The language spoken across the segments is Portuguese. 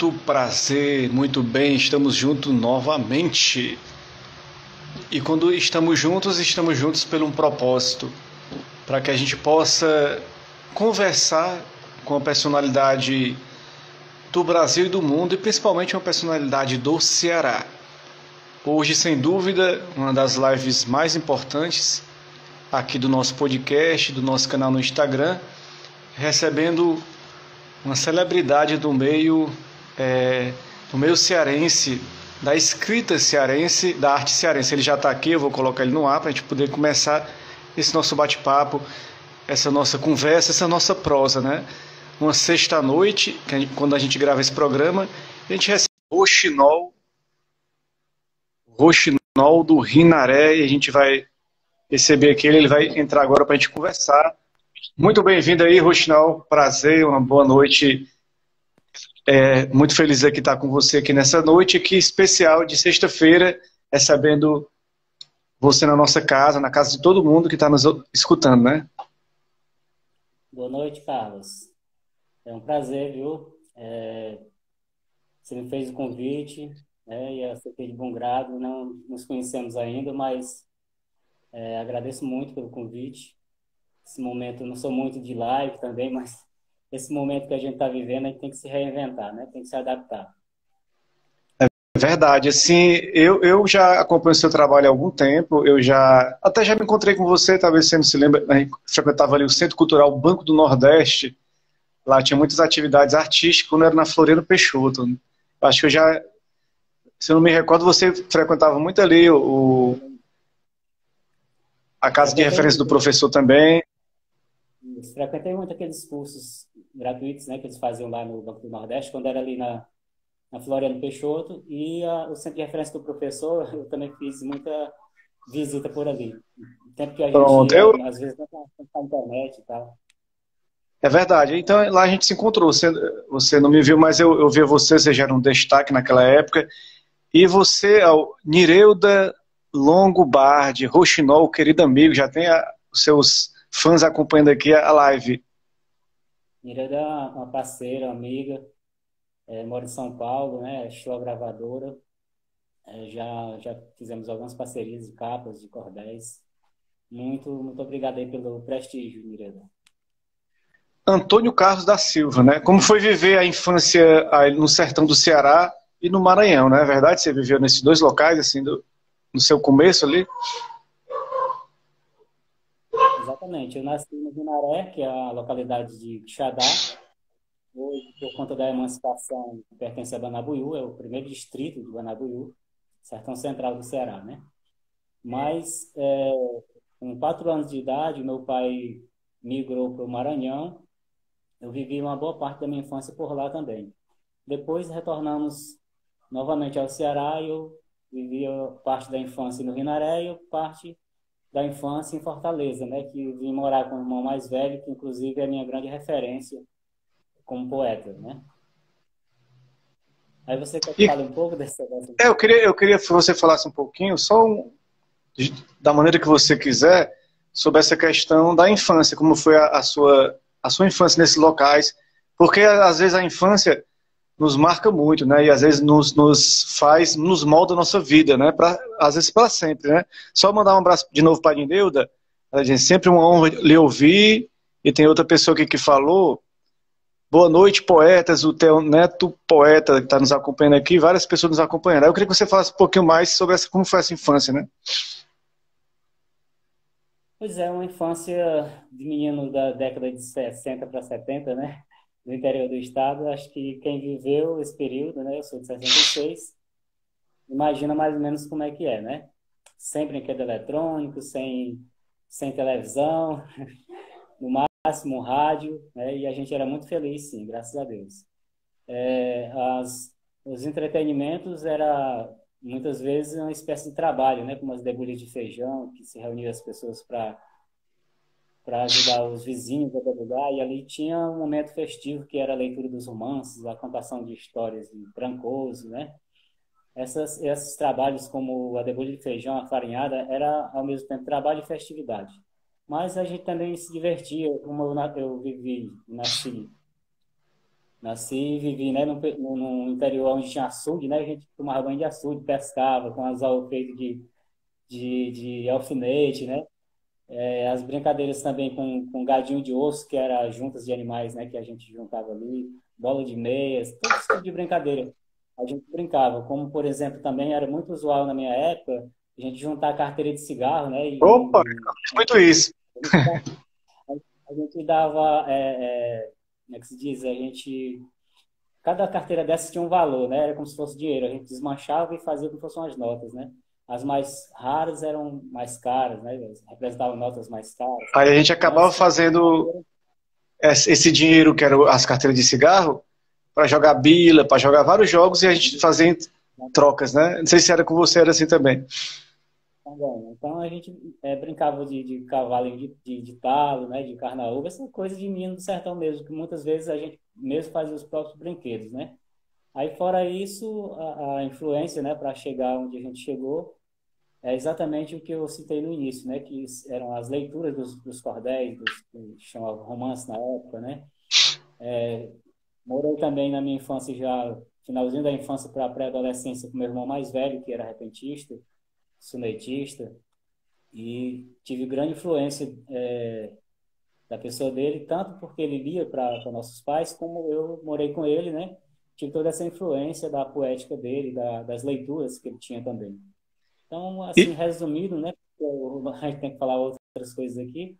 Muito prazer, muito bem, estamos juntos novamente. E quando estamos juntos por um propósito, para que a gente possa conversar com a personalidade do Brasil e do mundo, e principalmente uma personalidade do Ceará. Hoje, sem dúvida, uma das lives mais importantes aqui do nosso podcast, do nosso canal no Instagram, recebendo uma celebridade do meio cearense, da escrita cearense, da arte cearense. Ele já está aqui, eu vou colocar ele no ar para a gente poder começar esse nosso bate-papo, essa nossa conversa, essa nossa prosa, né? Uma sexta-noite, quando a gente grava esse programa, a gente recebe o Rochinol do Rinaré, e a gente vai receber aqui, ele vai entrar agora para a gente conversar. Muito bem-vindo aí, Rochinol, prazer, uma boa noite. Muito feliz aqui estar com você aqui nessa noite aqui especial de sexta-feira, recebendo você na nossa casa, na casa de todo mundo que está nos escutando, né? Boa noite, Carlos. É um prazer, viu? Você me fez o convite, né? E eu aceitei de bom grado. Não nos conhecemos ainda, mas agradeço muito pelo convite. Esse momento, eu não sou muito de live também, mas esse momento que a gente está vivendo, a gente tem que se reinventar, né? Tem que se adaptar. É verdade, assim, eu já acompanho o seu trabalho há algum tempo, até já me encontrei com você, talvez você não se lembra, a gente frequentava ali o Centro Cultural Banco do Nordeste, lá tinha muitas atividades artísticas, quando era na Floriano Peixoto. Acho que se eu não me recordo, você frequentava muito ali a casa de referência do professor também. Frequentei muito aqueles cursos gratuitos, né, que eles faziam lá no Banco do Nordeste, quando era ali na Floriano Peixoto, e o centro de referência do professor, eu também fiz muita visita por ali. O tempo que a gente Pronto, ia, às vezes, na internet e tal. é verdade. Então lá a gente se encontrou. Você não me viu, mas eu vi você já era um destaque naquela época. E você, Nireuda Longo Bardi, Rochinol, querido amigo, já tem os seus fãs acompanhando aqui a live. Miranda é uma parceira, amiga, mora em São Paulo, né? Show gravadora. Já fizemos algumas parcerias de capas, de cordéis. Muito obrigado aí pelo prestígio, Miranda. Antônio Carlos da Silva, né? Como foi viver a infância aí no sertão do Ceará e no Maranhão, não é verdade? Você viveu nesses dois locais, assim, no seu começo ali? Exatamente. Eu nasci no Guinaré, que é a localidade de Quixadá. Hoje, por conta da emancipação, pertence a Banabuiú, é o primeiro distrito de Banabuiú, sertão central do Ceará, né? Mas, com 4 anos de idade, meu pai migrou para o Maranhão. Eu vivi uma boa parte da minha infância por lá também. Depois retornamos novamente ao Ceará e eu vivi parte da infância no Rinaré e parte da infância em Fortaleza, né? Que vim morar com o irmão mais velho, que inclusive é a minha grande referência como poeta, né? Aí você quer que E fale um pouco dessa... eu queria que você falasse um pouquinho, da maneira que você quiser, sobre essa questão da infância, como foi a sua infância nesses locais, porque às vezes a infância nos marca muito, né? E às vezes nos molda a nossa vida, né? Às vezes para sempre, né? Só mandar um abraço de novo para a Nilda, sempre uma honra lhe ouvir, e tem outra pessoa aqui que falou, boa noite, poetas, o teu neto poeta que está nos acompanhando aqui, várias pessoas nos acompanhando. Eu queria que você falasse um pouquinho mais sobre como foi essa infância, né? Pois é, uma infância de menino da década de 60 para 70, né? Do interior do estado. Acho que quem viveu esse período, né? Eu sou de 66, imagina mais ou menos como é que é, né? Sem brinquedo eletrônico, sem televisão, no máximo um rádio, né? E a gente era muito feliz, sim, graças a Deus. É, os entretenimentos era muitas vezes uma espécie de trabalho, né? Como as debulhas de feijão, que se reuniam as pessoas para ajudar os vizinhos a debulhar, e ali tinha um momento festivo que era a leitura dos romances, a contação de histórias de Trancoso, né? Esses trabalhos como a debulha de feijão, a farinhada, era ao mesmo tempo trabalho e festividade. Mas a gente também se divertia, como eu vivi, nasci Nasci e vivi, né, no interior onde tinha açude, né? A gente tomava banho de açude, pescava com anzol feito de alfinete, né? As brincadeiras também com gadinho de osso, que era juntas de animais, né? Que a gente juntava ali, bola de meias, todo esse tipo de brincadeira. A gente brincava, como, por exemplo, também era muito usual na minha época, a gente juntar carteira de cigarro, né? Opa, muito isso. A gente dava, como é que se diz? Cada carteira dessa tinha um valor, né? Era como se fosse dinheiro. A gente desmanchava e fazia como se fossem as notas, né? As mais raras eram mais caras, né? Representavam notas mais caras. Aí a gente Então, acabava fazendo esse dinheiro, que eram as carteiras de cigarro, para jogar bila, para jogar vários jogos e a gente fazia em trocas, né? Não sei se era com você, era assim também. tá bom. Então a gente brincava de cavalo de talo, né? De carnaúba, essa coisa de menino do sertão mesmo, que muitas vezes a gente mesmo fazia os próprios brinquedos, né? Aí, fora isso, a influência, né, para chegar onde a gente chegou, é exatamente o que eu citei no início, né, que eram as leituras dos cordéis, que chamavam romance na época, né. Morei também na minha infância já, finalzinho da infância para a pré-adolescência, com meu irmão mais velho, que era repentista, sunetista, e tive grande influência da pessoa dele, tanto porque ele lia para nossos pais, como eu morei com ele, né, tive toda essa influência da poética dele, das leituras que ele tinha também. Então, assim, E, resumido, né? Porque a gente tem que falar outras coisas aqui.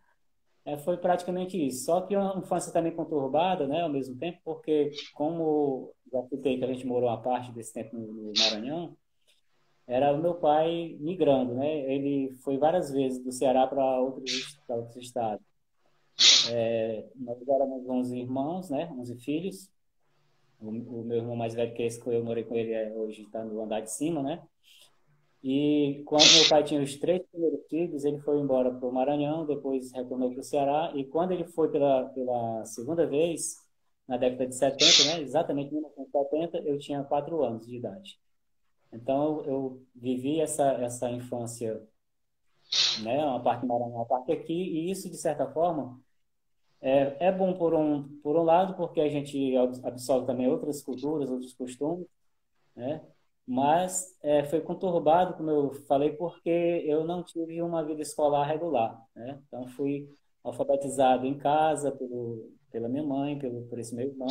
Foi praticamente isso. Só que uma infância também conturbada, né? Ao mesmo tempo, porque como já citei que a gente morou uma parte desse tempo no Maranhão, era o meu pai migrando, né? Ele foi várias vezes do Ceará para outros estados. Nós éramos 11 irmãos, né? 11 filhos. O meu irmão mais velho, que é esse que eu morei com ele, hoje está no andar de cima, né? E quando meu pai tinha os três primeiros filhos, ele foi embora para o Maranhão, depois retornou para o Ceará. E quando ele foi pela segunda vez, na década de 70, né, exatamente em 1970, eu tinha 4 anos de idade. Então, eu vivi essa infância, né, uma parte no Maranhão, uma parte aqui, e isso, de certa forma, é bom por um lado, porque a gente absorve também outras culturas, outros costumes, né? Mas foi conturbado, como eu falei, porque eu não tive uma vida escolar regular, né? Então fui alfabetizado em casa pela minha mãe, por esse meu irmão.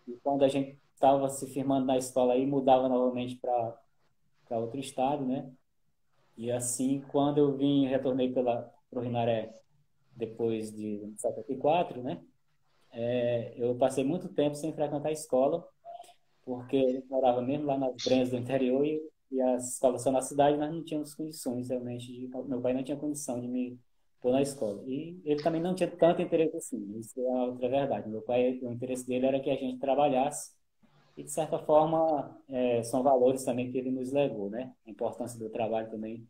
E quando a gente estava se firmando na escola aí, mudava novamente para outro estado, né? E assim, quando eu retornei para o Rinaré depois de 74, né? Eu passei muito tempo sem frequentar a escola porque ele morava mesmo lá nas Brenhas do interior e as escolas são na cidade, nós não tínhamos condições realmente, meu pai não tinha condição de me pôr na escola. E ele também não tinha tanto interesse assim, isso é a outra verdade. Meu pai, o interesse dele era que a gente trabalhasse e, de certa forma, são valores também que ele nos levou, né? A importância do trabalho também,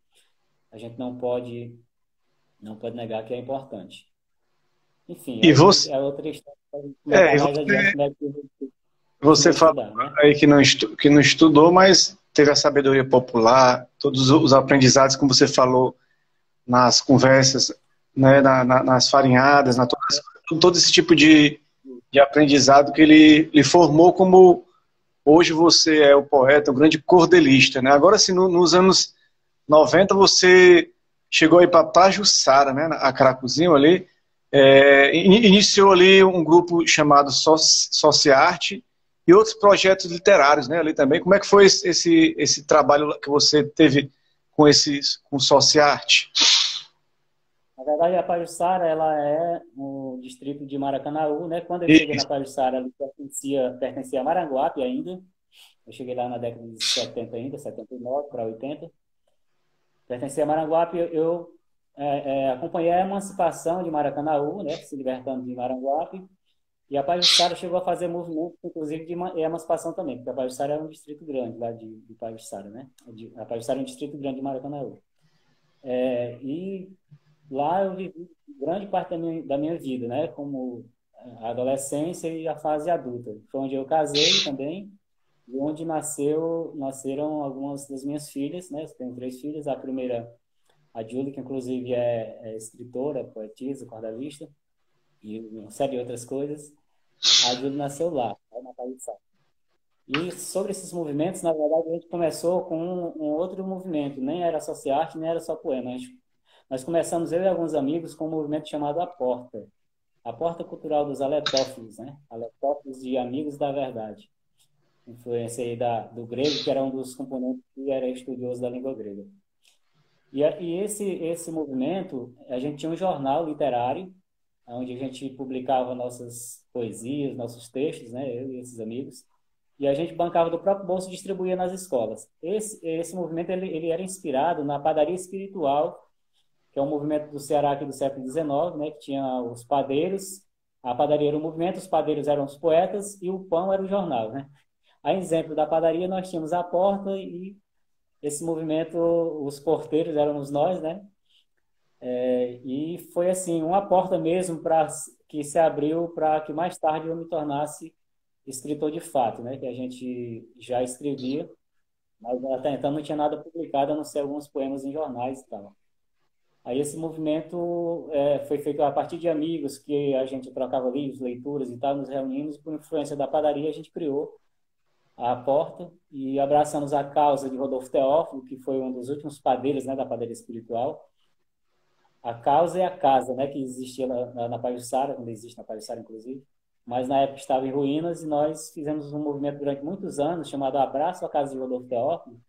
a gente não pode negar que é importante. Enfim, e aí você, é outra história para comentar e mais adiante você, como é que eu você continuei a falou estudar, né? aí que não estudou, mas teve a sabedoria popular, todos os aprendizados, como você falou, nas conversas, né, nas farinhadas, todo esse tipo de aprendizado que ele lhe formou como hoje você é o poeta, o grande cordelista, né? Agora, assim, nos anos 90 você chegou aí para Pajuçara, né, a Caracuzinho ali, iniciou ali um grupo chamado Sociarte e outros projetos literários, né, ali também. Como é que foi esse trabalho que você teve com Sociarte? Na verdade, a Pajuçara, ela é o distrito de Maracanaú, né? Quando eu E, cheguei na Pajuçara, ela pertencia a Maranguape ainda. Eu cheguei lá na década de 70 ainda, 79 para 80. Pertencia a Maranguape. Eu acompanhei a emancipação de Maracanaú, né? Se libertando de Maranguape. E a Pajuçara chegou a fazer movimento, inclusive, de emancipação também, porque a Pajuçara é um distrito grande lá de Pajuçara, né? A Pajuçara é um distrito grande de Maracanaú. E lá eu vivi grande parte da minha vida, né? Como a adolescência e a fase adulta. Foi onde eu casei também, e onde nasceram algumas das minhas filhas, né? Eu tenho 3 filhas. A primeira, a Julie, que inclusive é escritora, poetisa, cordalista, e uma série de outras coisas. A Júlia nasceu lá, na Paulista. E sobre esses movimentos, na verdade, a gente começou com um outro movimento, nem era só arte, nem era só poema. Nós começamos, eu e alguns amigos, com um movimento chamado A Porta Cultural dos Aletófilos, né? Aletófilos de Amigos da Verdade. Influência aí do grego, que era um dos componentes que era estudioso da língua grega. E esse movimento, a gente tinha um jornal literário, onde a gente publicava nossas poesias, nossos textos, né? Eu e esses amigos. E a gente bancava do próprio bolso e distribuía nas escolas. Esse movimento ele era inspirado na padaria espiritual, que é um movimento do Ceará aqui do século XIX, né, que tinha os padeiros, a padaria era o movimento, os padeiros eram os poetas e o pão era o jornal, né? A exemplo da padaria, nós tínhamos a porta e esse movimento, os porteiros éramos nós, né? E foi assim, uma porta mesmo que se abriu para que mais tarde eu me tornasse escritor de fato, né? Que a gente já escrevia, mas até então não tinha nada publicado, a não ser alguns poemas em jornais e tal. Aí esse movimento foi feito a partir de amigos, que a gente trocava livros, leituras e tal, nos reunimos, por influência da padaria, a gente criou a Porta e abraçamos a causa de Rodolfo Teófilo, que foi um dos últimos padeiros, né, da padaria espiritual. A causa é a casa, né, que existia na Pajuçara, ainda existe na Pajuçara, inclusive, mas na época estava em ruínas e nós fizemos um movimento durante muitos anos chamado Abraço à Casa de Rodolfo Teófilo,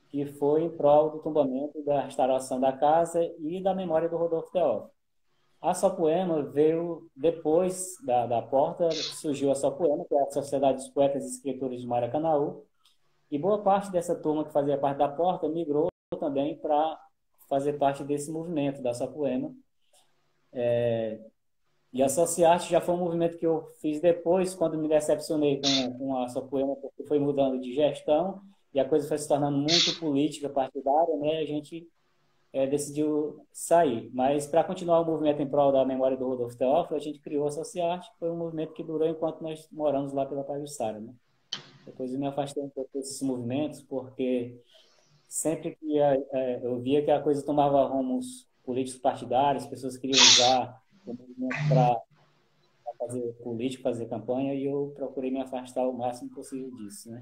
que foi em prol do tombamento, da restauração da casa e da memória do Rodolfo Teófilo. A Sopoema veio depois da Porta, surgiu a Sopoema, que é a Sociedade dos Poetas e Escritores de Maracanaú, e boa parte dessa turma que fazia parte da Porta migrou também para fazer parte desse movimento da Sopoema. E a Sociarte já foi um movimento que eu fiz depois, quando me decepcionei com a Sopoema, porque foi mudando de gestão, e a coisa foi se tornando muito política, partidária, né? A gente decidiu sair. Mas, para continuar o movimento em prol da memória do Rodolfo Teófilo, a gente criou a Sociarte, que foi um movimento que durou enquanto nós moramos lá pela Pajuçara, né? Depois eu me afastei um pouco desses movimentos, porque sempre que eu via que a coisa tomava rumos políticos partidários, as pessoas queriam usar o movimento para fazer política, fazer campanha, e eu procurei me afastar o máximo possível disso, né?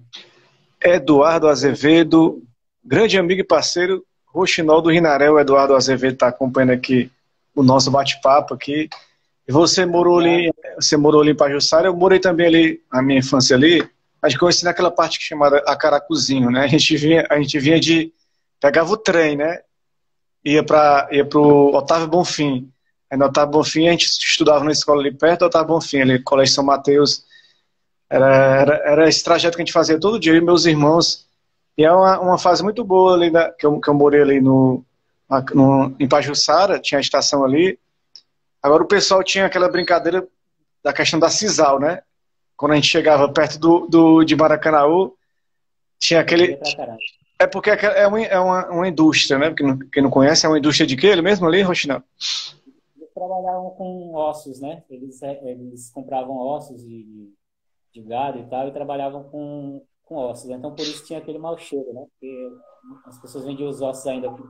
Eduardo Azevedo, grande amigo e parceiro, Roxinol do Rinaré. O Eduardo Azevedo está acompanhando aqui o nosso bate-papo aqui. E você morou ali em Pajuçara, eu morei também ali, na minha infância ali, a gente conhecia naquela parte que chamada Acaracuzinho, né? A gente pegava o trem, né? Ia pro Otávio Bonfim. Aí no Otávio Bonfim a gente estudava na escola ali perto do Otávio Bonfim, ali, Colégio São Mateus. Era esse trajeto que a gente fazia todo dia, eu e meus irmãos. E é uma fase muito boa ali, que eu morei ali em Pajuçara, tinha a estação ali. Agora o pessoal tinha aquela brincadeira da questão da sisal, né? Quando a gente chegava perto de Maracanaú, tinha aquele... É porque é uma indústria, né? Quem não conhece, é uma indústria de quê? Ele mesmo ali, Rochinão? Eles trabalhavam com ossos, né? Eles compravam ossos de gado e tal, e trabalhavam com ossos. Então, por isso tinha aquele mau cheiro, né? Porque as pessoas vendiam os ossos ainda com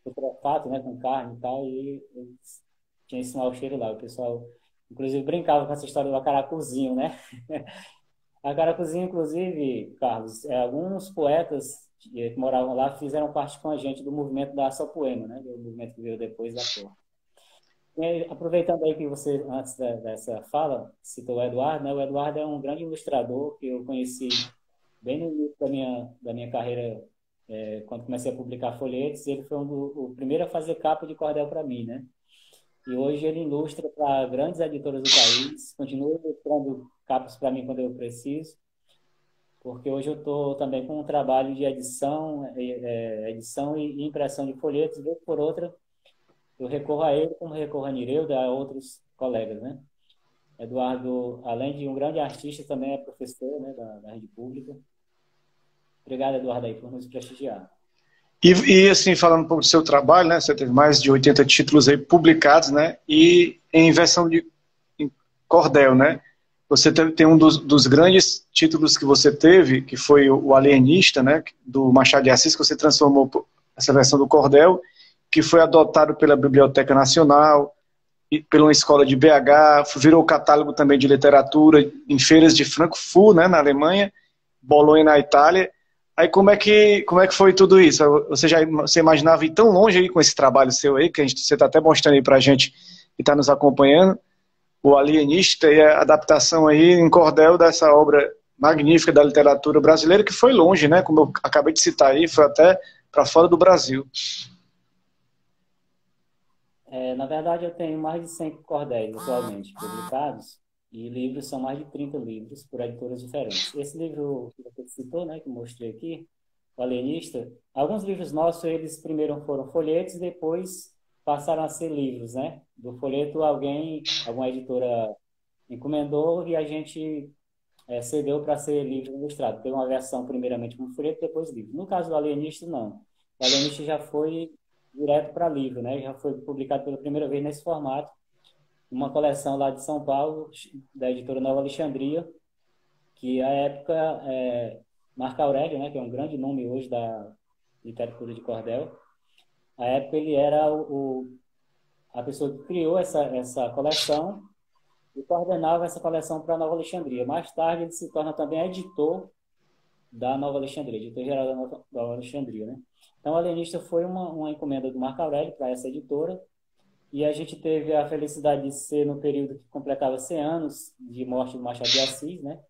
putrefato, né? Com carne e tal, e eles tinham esse mau cheiro lá. O pessoal, inclusive, brincava com essa história do acaracuzinho, né? Acaracuzinho, inclusive, Carlos, alguns poetas que moravam lá fizeram parte com a gente do movimento da Sopoema, né? Do movimento que veio depois da Porta. Aproveitando aí que você, antes dessa fala, citou o Eduardo, né? O Eduardo é um grande ilustrador que eu conheci bem no início da minha carreira, quando comecei a publicar folhetos. Ele foi o primeiro a fazer capa de cordel para mim, né? E hoje ele ilustra para grandes editoras do país, continua ilustrando capas para mim quando eu preciso, porque hoje eu estou também com um trabalho de edição e impressão de folhetos, vez por outra. Eu recorro a ele, como recorro a Nireuda, a outros colegas, né? Eduardo, além de um grande artista, também é professor, né, da rede pública. Obrigado, Eduardo, aí, por nos prestigiar. E assim, falando um pouco do seu trabalho, né? Você teve mais de 80 títulos aí publicados, né? E em versão em cordel, né? Você tem um dos grandes títulos que você teve, que foi o Alienista, né? Do Machado de Assis, que você transformou essa versão do cordel, que foi adotado pela Biblioteca Nacional, pela uma escola de BH, virou catálogo também de literatura em feiras de Frankfurt, né, na Alemanha, Bolonha na Itália. Aí como é que foi tudo isso? Você imaginava ir tão longe aí com esse trabalho seu aí, que você está até mostrando aí pra gente que está nos acompanhando, o Alienista e a adaptação aí em cordel dessa obra magnífica da literatura brasileira, que foi longe, né? Como eu acabei de citar aí, foi até para fora do Brasil. Na verdade, eu tenho mais de 100 cordéis atualmente publicados, e livros são mais de 30 livros por editoras diferentes. Esse livro que você citou, né, que eu mostrei aqui, O Alienista, alguns livros nossos, eles primeiro foram folhetos e depois passaram a ser livros, né? Do folheto, alguma editora encomendou e a gente cedeu para ser livro ilustrado. Tem uma versão primeiramente como folheto, depois livro. No caso do Alienista, não. O Alienista já foi direto para livro, né? Já foi publicado pela primeira vez nesse formato, uma coleção lá de São Paulo, da editora Nova Alexandria, que à época Marco Aurélio, né, que é um grande nome hoje da literatura de cordel, à época ele era a pessoa que criou essa coleção e coordenava essa coleção para a Nova Alexandria. Mais tarde ele se torna também editor da Nova Alexandria, editor-geral da Nova Alexandria, né? Então, o Alienista foi uma encomenda do Marco Aurélio para essa editora, e a gente teve a felicidade de ser no período que completava 100 anos de morte do Machado de Assis, né?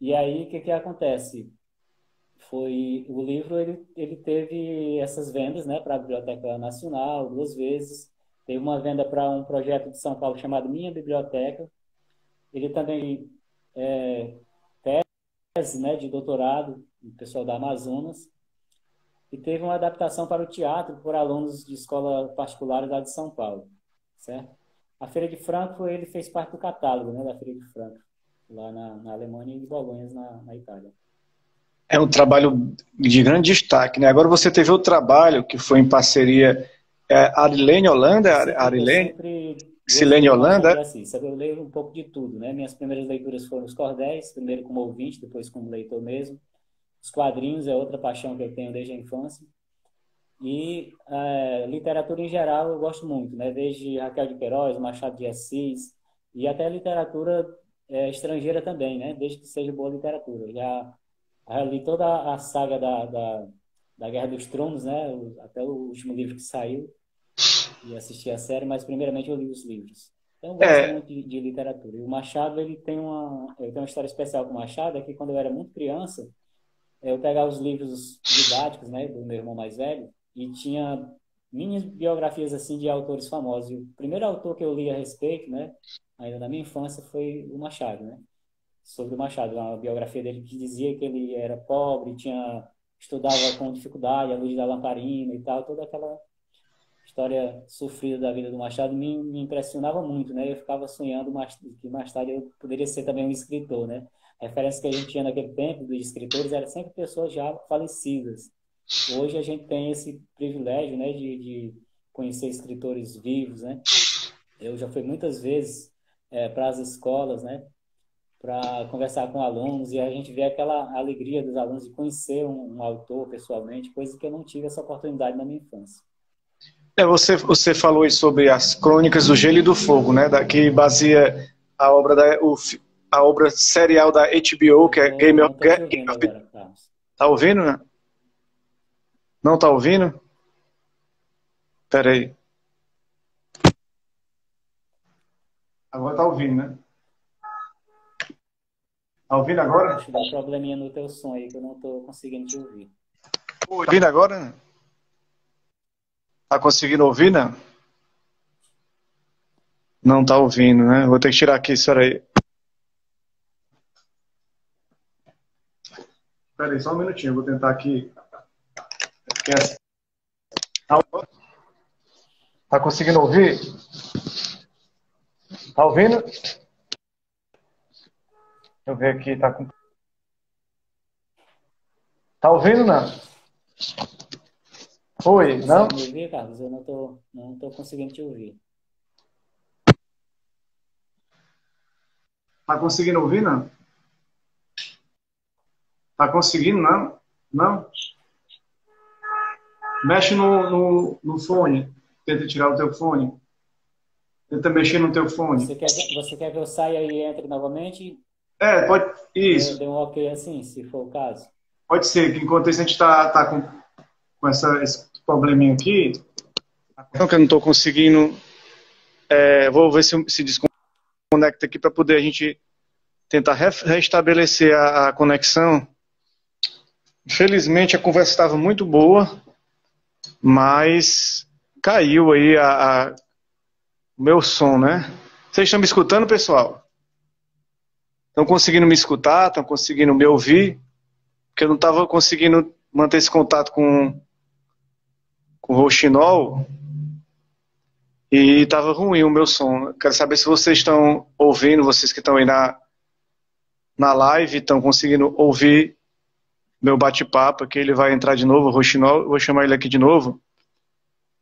E aí, o que acontece? O livro ele teve essas vendas, né, para a Biblioteca Nacional 2 vezes. Teve uma venda para um projeto de São Paulo chamado Minha Biblioteca. Ele também tese, né, de doutorado, do pessoal da Amazonas. E teve uma adaptação para o teatro por alunos de escola particular lá de São Paulo, certo? A Feira de Frankfurt, ele fez parte do catálogo, né, da Feira de Frankfurt, lá na Alemanha, e de Bolonha, na Itália. É um trabalho de grande destaque, né? Agora você teve outro trabalho que foi em parceria Arilene Holanda, Silene Holanda. Eu leio um pouco de tudo, né? Minhas primeiras leituras foram os cordéis, primeiro como ouvinte, depois como leitor mesmo. Os quadrinhos é outra paixão que eu tenho desde a infância. E literatura em geral eu gosto muito, né? Desde Raquel de Queiroz, Machado de Assis, e até literatura estrangeira também, né? Desde que seja boa literatura. Já li toda a saga da Guerra dos Tronos, né? Até o último livro que saiu, e assisti a série, mas primeiramente eu li os livros. Então eu gosto muito de literatura. E o Machado, ele tem uma história especial com o Machado, é que quando eu era muito criança, eu pegava os livros didáticos, né, do meu irmão mais velho, e tinha minhas biografias assim de autores famosos. E o primeiro autor que eu li a respeito, né, ainda na minha infância, foi o Machado, né? Sobre o Machado, uma biografia dele que dizia que ele era pobre, estudava com dificuldade, a luz da lamparina e tal, toda aquela história sofrida da vida do Machado me impressionava muito, né? Eu ficava sonhando que mais tarde eu poderia ser também um escritor, né? A referência que a gente tinha naquele tempo dos escritores era sempre pessoas já falecidas. Hoje a gente tem esse privilégio, né, de conhecer escritores vivos, né? Eu já fui muitas vezes para as escolas, né, para conversar com alunos, e a gente vê aquela alegria dos alunos de conhecer um autor pessoalmente, coisa que eu não tive essa oportunidade na minha infância. Você falou aí sobre as Crônicas do Gelo e do Fogo, né? Que baseia a obra serial da HBO, que é Game of Thrones. Tá ouvindo, né? Não tá ouvindo? Pera aí. Agora tá ouvindo, né? Tá ouvindo agora? Acho que dá um probleminha no teu som aí, que eu não tô conseguindo te ouvir. Tá ouvindo agora? Tá conseguindo ouvir, né? Não tá ouvindo, né? Vou ter que tirar aqui, espera aí. Espera aí, só um minutinho, vou tentar aqui. Tá conseguindo ouvir? Tá ouvindo? Deixa eu ver aqui, Tá ouvindo, não? Oi, não? Você me ouvir, Carlos? Eu não tô conseguindo te ouvir. Tá conseguindo ouvir, não? Tá conseguindo, não? Não? Mexe no fone. Tenta tirar o teu fone. Tenta mexer no teu fone. Você quer que eu saia e entre novamente? Pode. Dê Isso. um ok assim, se for o caso. Pode ser, que enquanto isso a gente tá com esse probleminha aqui. Que eu não estou conseguindo. Vou ver se desconecta aqui para poder a gente tentar restabelecer a conexão. Infelizmente a conversa estava muito boa, mas caiu aí o meu som, né? Vocês estão me escutando, pessoal? Estão conseguindo me escutar? Estão conseguindo me ouvir? Porque eu não estava conseguindo manter esse contato com o Rouxinol e estava ruim o meu som. Quero saber se vocês estão ouvindo, vocês que estão aí na live, estão conseguindo ouvir meu bate-papo, que ele vai entrar de novo, o Rouxinol, eu vou chamar ele aqui de novo,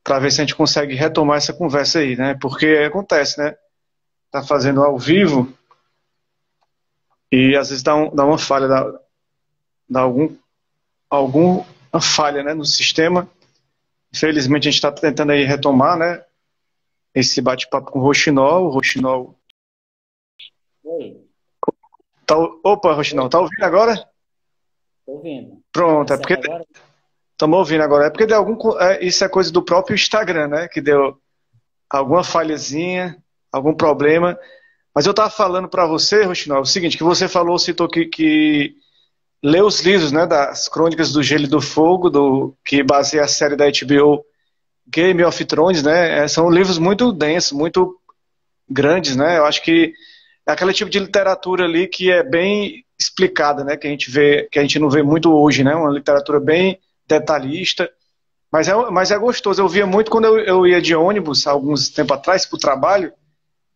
para ver se a gente consegue retomar essa conversa aí, né? Porque acontece, né? Tá fazendo ao vivo e às vezes dá uma falha, dá alguma falha, né, no sistema. Infelizmente a gente está tentando aí retomar, né, esse bate-papo com o Rouxinol. O Rouxinol. Oi, Opa, Rouxinol, oi, tá ouvindo agora? tô ouvindo. Tá Pronto, é porque certo agora? estamos ouvindo agora. É porque deu isso é coisa do próprio Instagram, né? Que deu alguma falhazinha, algum problema. Mas eu estava falando para você, Rochinol, o seguinte, que você falou, citou que leu os livros, né, das Crônicas do Gelo e do Fogo, que baseia a série da HBO Game of Thrones, né? São livros muito densos, muito grandes, né? Eu acho que é aquele tipo de literatura ali que é bem explicada, né? Que a gente vê, que a gente não vê muito hoje, né? Uma literatura bem detalhista. Mas é gostoso. Eu via muito quando eu ia de ônibus, alguns tempo atrás, para o trabalho.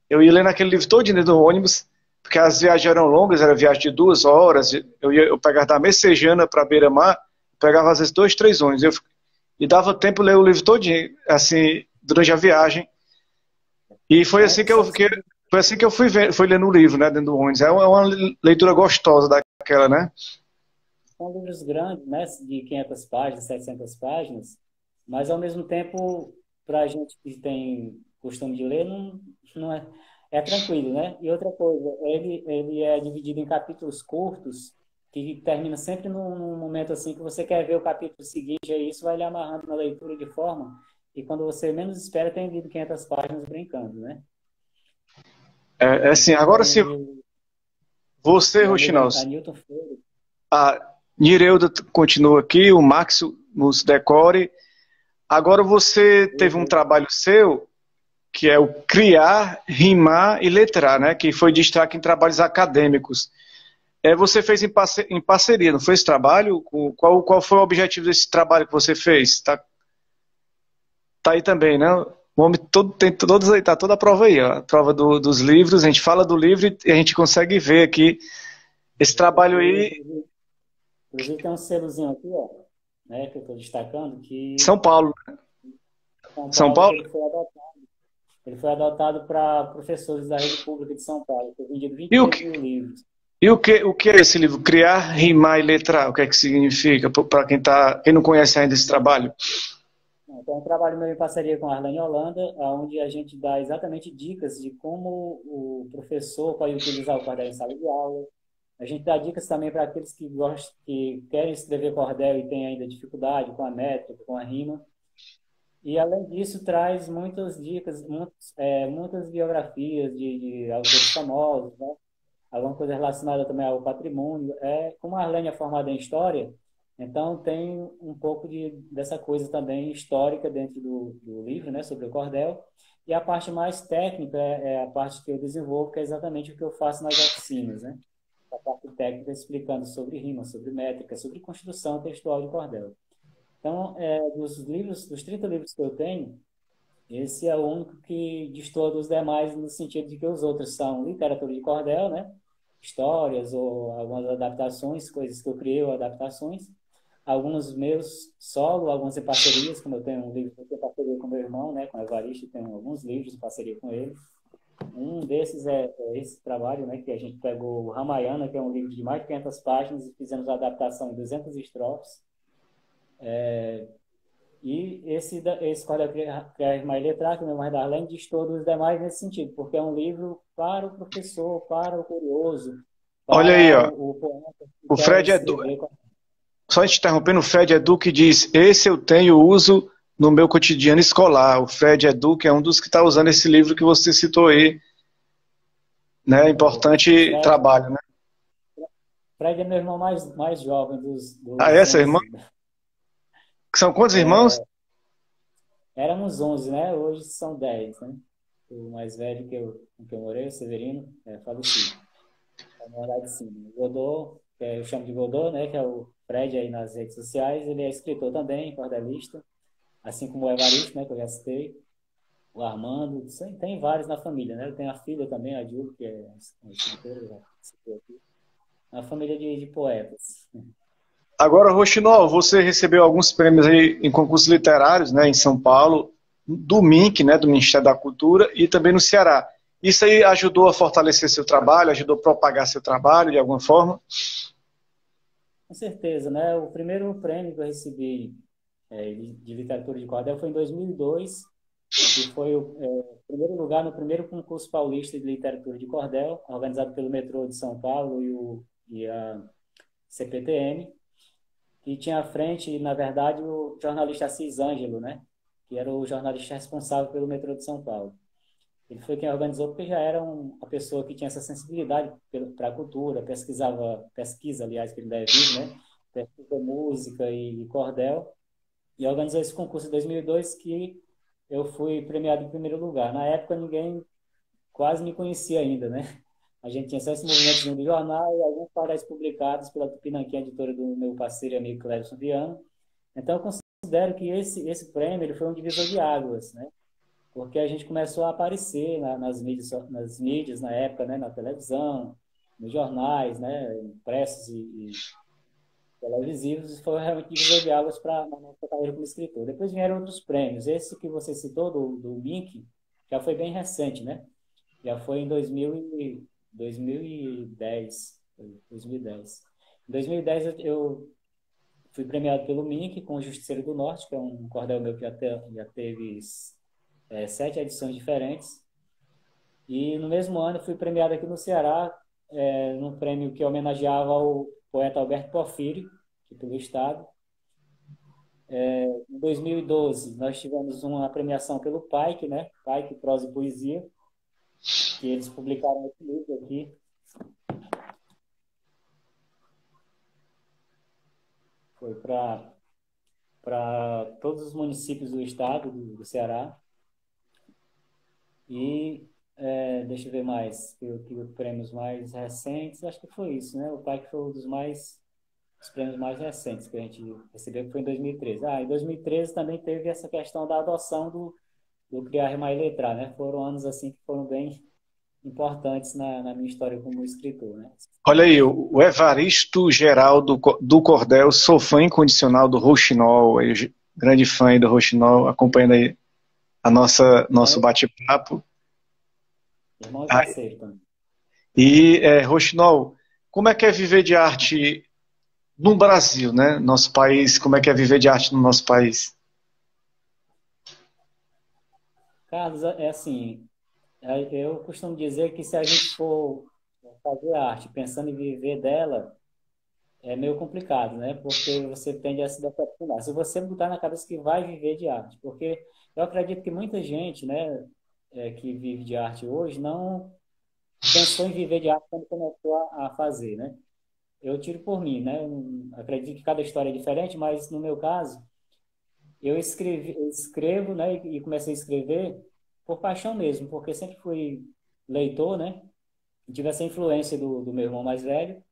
Eu ia lendo aquele livro todo dentro do ônibus, porque as viagens eram longas, era viagem de 2 horas. Eu pegava da Messejana para Beira-Mar, pegava às vezes 2, 3 ônibus. E dava tempo de ler o livro todo, assim, durante a viagem. E foi assim foi assim que eu fui lendo o livro, né, dentro do ônibus. É uma leitura gostosa daquela, né? São livros grandes, né, de 500 páginas, 700 páginas, mas ao mesmo tempo, para a gente que tem costume de ler, não é tranquilo, né? E outra coisa, ele é dividido em capítulos curtos, que termina sempre num momento assim que você quer ver o capítulo seguinte, e isso vai lhe amarrando na leitura de forma, e quando você menos espera, tem lido 500 páginas brincando, né? É assim, agora se Então, você, meu amigo Rochinol, Anilton Freire, a Nireuda continua aqui, o Max nos decore. Agora você teve um trabalho seu, que é o criar, rimar e letrar, né? Que foi destaque em trabalhos acadêmicos. Você fez em parceria, não foi esse trabalho? Qual foi o objetivo desse trabalho que você fez? Tá aí também, né? O homem todo, tem todos aí, tá toda a prova aí, ó. A prova dos livros, a gente fala do livro e a gente consegue ver aqui esse trabalho aí. inclusive tem um selozinho aqui, ó, né, que eu estou destacando, que São Paulo. São São Paulo, que Paulo? ele foi adotado. Ele foi adotado para professores da rede pública de São Paulo. Foi vendido E o 23 que, mil livros. o que é esse livro? Criar, rimar e letrar. O que é que significa para quem não conhece ainda esse trabalho? Então, é um trabalho meu em parceria com a Arlene Holanda, onde a gente dá exatamente dicas de como o professor pode utilizar o cordel em sala de aula. A gente dá dicas também para aqueles que gostam, que querem escrever cordel e têm ainda dificuldade com a métrica, com a rima. E, além disso, traz muitas dicas, muitas biografias de autores famosos, né? Alguma coisa relacionada também ao patrimônio. Como a Arlene é formada em História, então tem um pouco dessa coisa também histórica dentro do livro, né, sobre o cordel. E a parte mais técnica é a parte que eu desenvolvo, que é exatamente o que eu faço nas oficinas, né? A parte técnica explicando sobre rima, sobre métrica, sobre construção textual de cordel. Então, dos 30 livros que eu tenho, esse é o único que destoa dos demais, no sentido de que os outros são literatura de cordel, né? Histórias ou algumas adaptações, coisas que eu criei ou adaptações. Alguns meus solo, alguns em parcerias, como eu tenho um livro que eu tenho parceria com meu irmão, né? Com o Evaristo, tenho alguns livros em parceria com ele. Um desses é esse trabalho, né? Que a gente pegou o Ramayana, que é um livro de mais de 500 páginas, e fizemos a adaptação em 200 estrofes. E esse Cordel Criar Rimar e Letrar, que o meu mais Darlene diz todos os demais nesse sentido, porque é um livro para o professor, para o curioso, Olha aí, para ó. o poeta que O quer Fred Edu, escrever. só te interrompendo, o Fred Edu que diz: esse eu tenho uso no meu cotidiano escolar. O Fred Edu, que é um dos que está usando esse livro que você citou aí, né? O Importante trabalho, né? Fred é meu irmão mais jovem Ah, dos essa irmã? 11. São quantos irmãos? Éramos 11, né? Hoje são 10, né? O mais velho com que eu morei, o Severino, é falecido. Na verdade, sim. O Godot, eu chamo de Godot, né? Que é o Fred aí nas redes sociais. Ele é escritor também, cordelista, assim como o Evaristo, né? Que eu já citei. O Armando, tem vários na família, né? Tem a filha também, a Ju, que é uma escritora, já citei aqui. Uma família de poetas. Agora, Rochinol, você recebeu alguns prêmios aí em concursos literários, né, em São Paulo, do MINC, né, do Ministério da Cultura, e também no Ceará. Isso aí ajudou a fortalecer seu trabalho, ajudou a propagar seu trabalho de alguma forma? Com certeza, né? O primeiro prêmio que eu recebi de literatura de cordel foi em 2002, que foi o primeiro lugar no primeiro concurso paulista de literatura de cordel, organizado pelo Metrô de São Paulo e a CPTM, que tinha à frente, na verdade, o jornalista Assis Ângelo, né? Que era o jornalista responsável pelo Metrô de São Paulo. Ele foi quem organizou porque já era uma pessoa que tinha essa sensibilidade para a cultura, pesquisa, aliás, que ele deve vir, né? Pesquisa música e cordel, e organizou esse concurso em 2002 que eu fui premiado em primeiro lugar. Na época, ninguém quase me conhecia ainda, né? A gente tinha só esse movimentozinho do jornal e alguns parais publicados pela Tupinanquim, editora do meu parceiro e amigo Clébson Viano. Então, eu considero que esse prêmio ele foi um divisor de águas, né? Porque a gente começou a aparecer nas mídias na época, né? Na televisão, nos jornais, né? Impressos e televisivos, e foi realmente divisor de águas para a nossa carreira como escritor. Depois vieram outros prêmios. Esse que você citou, do Mink, já foi bem recente, né? Já foi em 2010. 2010. Em 2010 eu fui premiado pelo Mink com o Justiceiro do Norte, que é um cordel meu que já teve 7 edições diferentes. E no mesmo ano eu fui premiado aqui no Ceará, num prêmio que homenageava o poeta Alberto Porfírio, aqui pelo Estado. Em 2012, nós tivemos uma premiação pelo Pike, né? Pike, Prosa e Poesia, que eles publicaram esse livro aqui. Foi para todos os municípios do estado do Ceará. E deixa eu ver mais, que os prêmios mais recentes, acho que foi isso, né? O Pike foi um os prêmios mais recentes que a gente recebeu, que foi em 2013. Em 2013 também teve essa questão da adoção do Criar, Rimar e Letrar, né? Foram anos assim que foram bem importantes na minha história como escritor, né? Olha aí, o Evaristo Geraldo do Cordel, sou fã incondicional do Rouxinol, grande fã aí do Rouxinol, acompanhando aí nosso Irmão, bate-papo. irmão e Ah, parceiro também. e, Rouxinol, como é que é viver de arte no Brasil, né? Nosso país, como é que é viver de arte no nosso país? Carlos, é assim, eu costumo dizer que se a gente for fazer arte pensando em viver dela, é meio complicado, né? Porque você tende a se decepcionar. Se você botar na cabeça que vai viver de arte, porque eu acredito que muita gente, né, que vive de arte hoje, não pensou em viver de arte quando começou a fazer, né? Eu tiro por mim, né? Eu acredito que cada história é diferente, mas no meu caso, eu escrevo, né, e comecei a escrever por paixão mesmo, porque sempre fui leitor, né? E tive essa influência do meu irmão mais velho.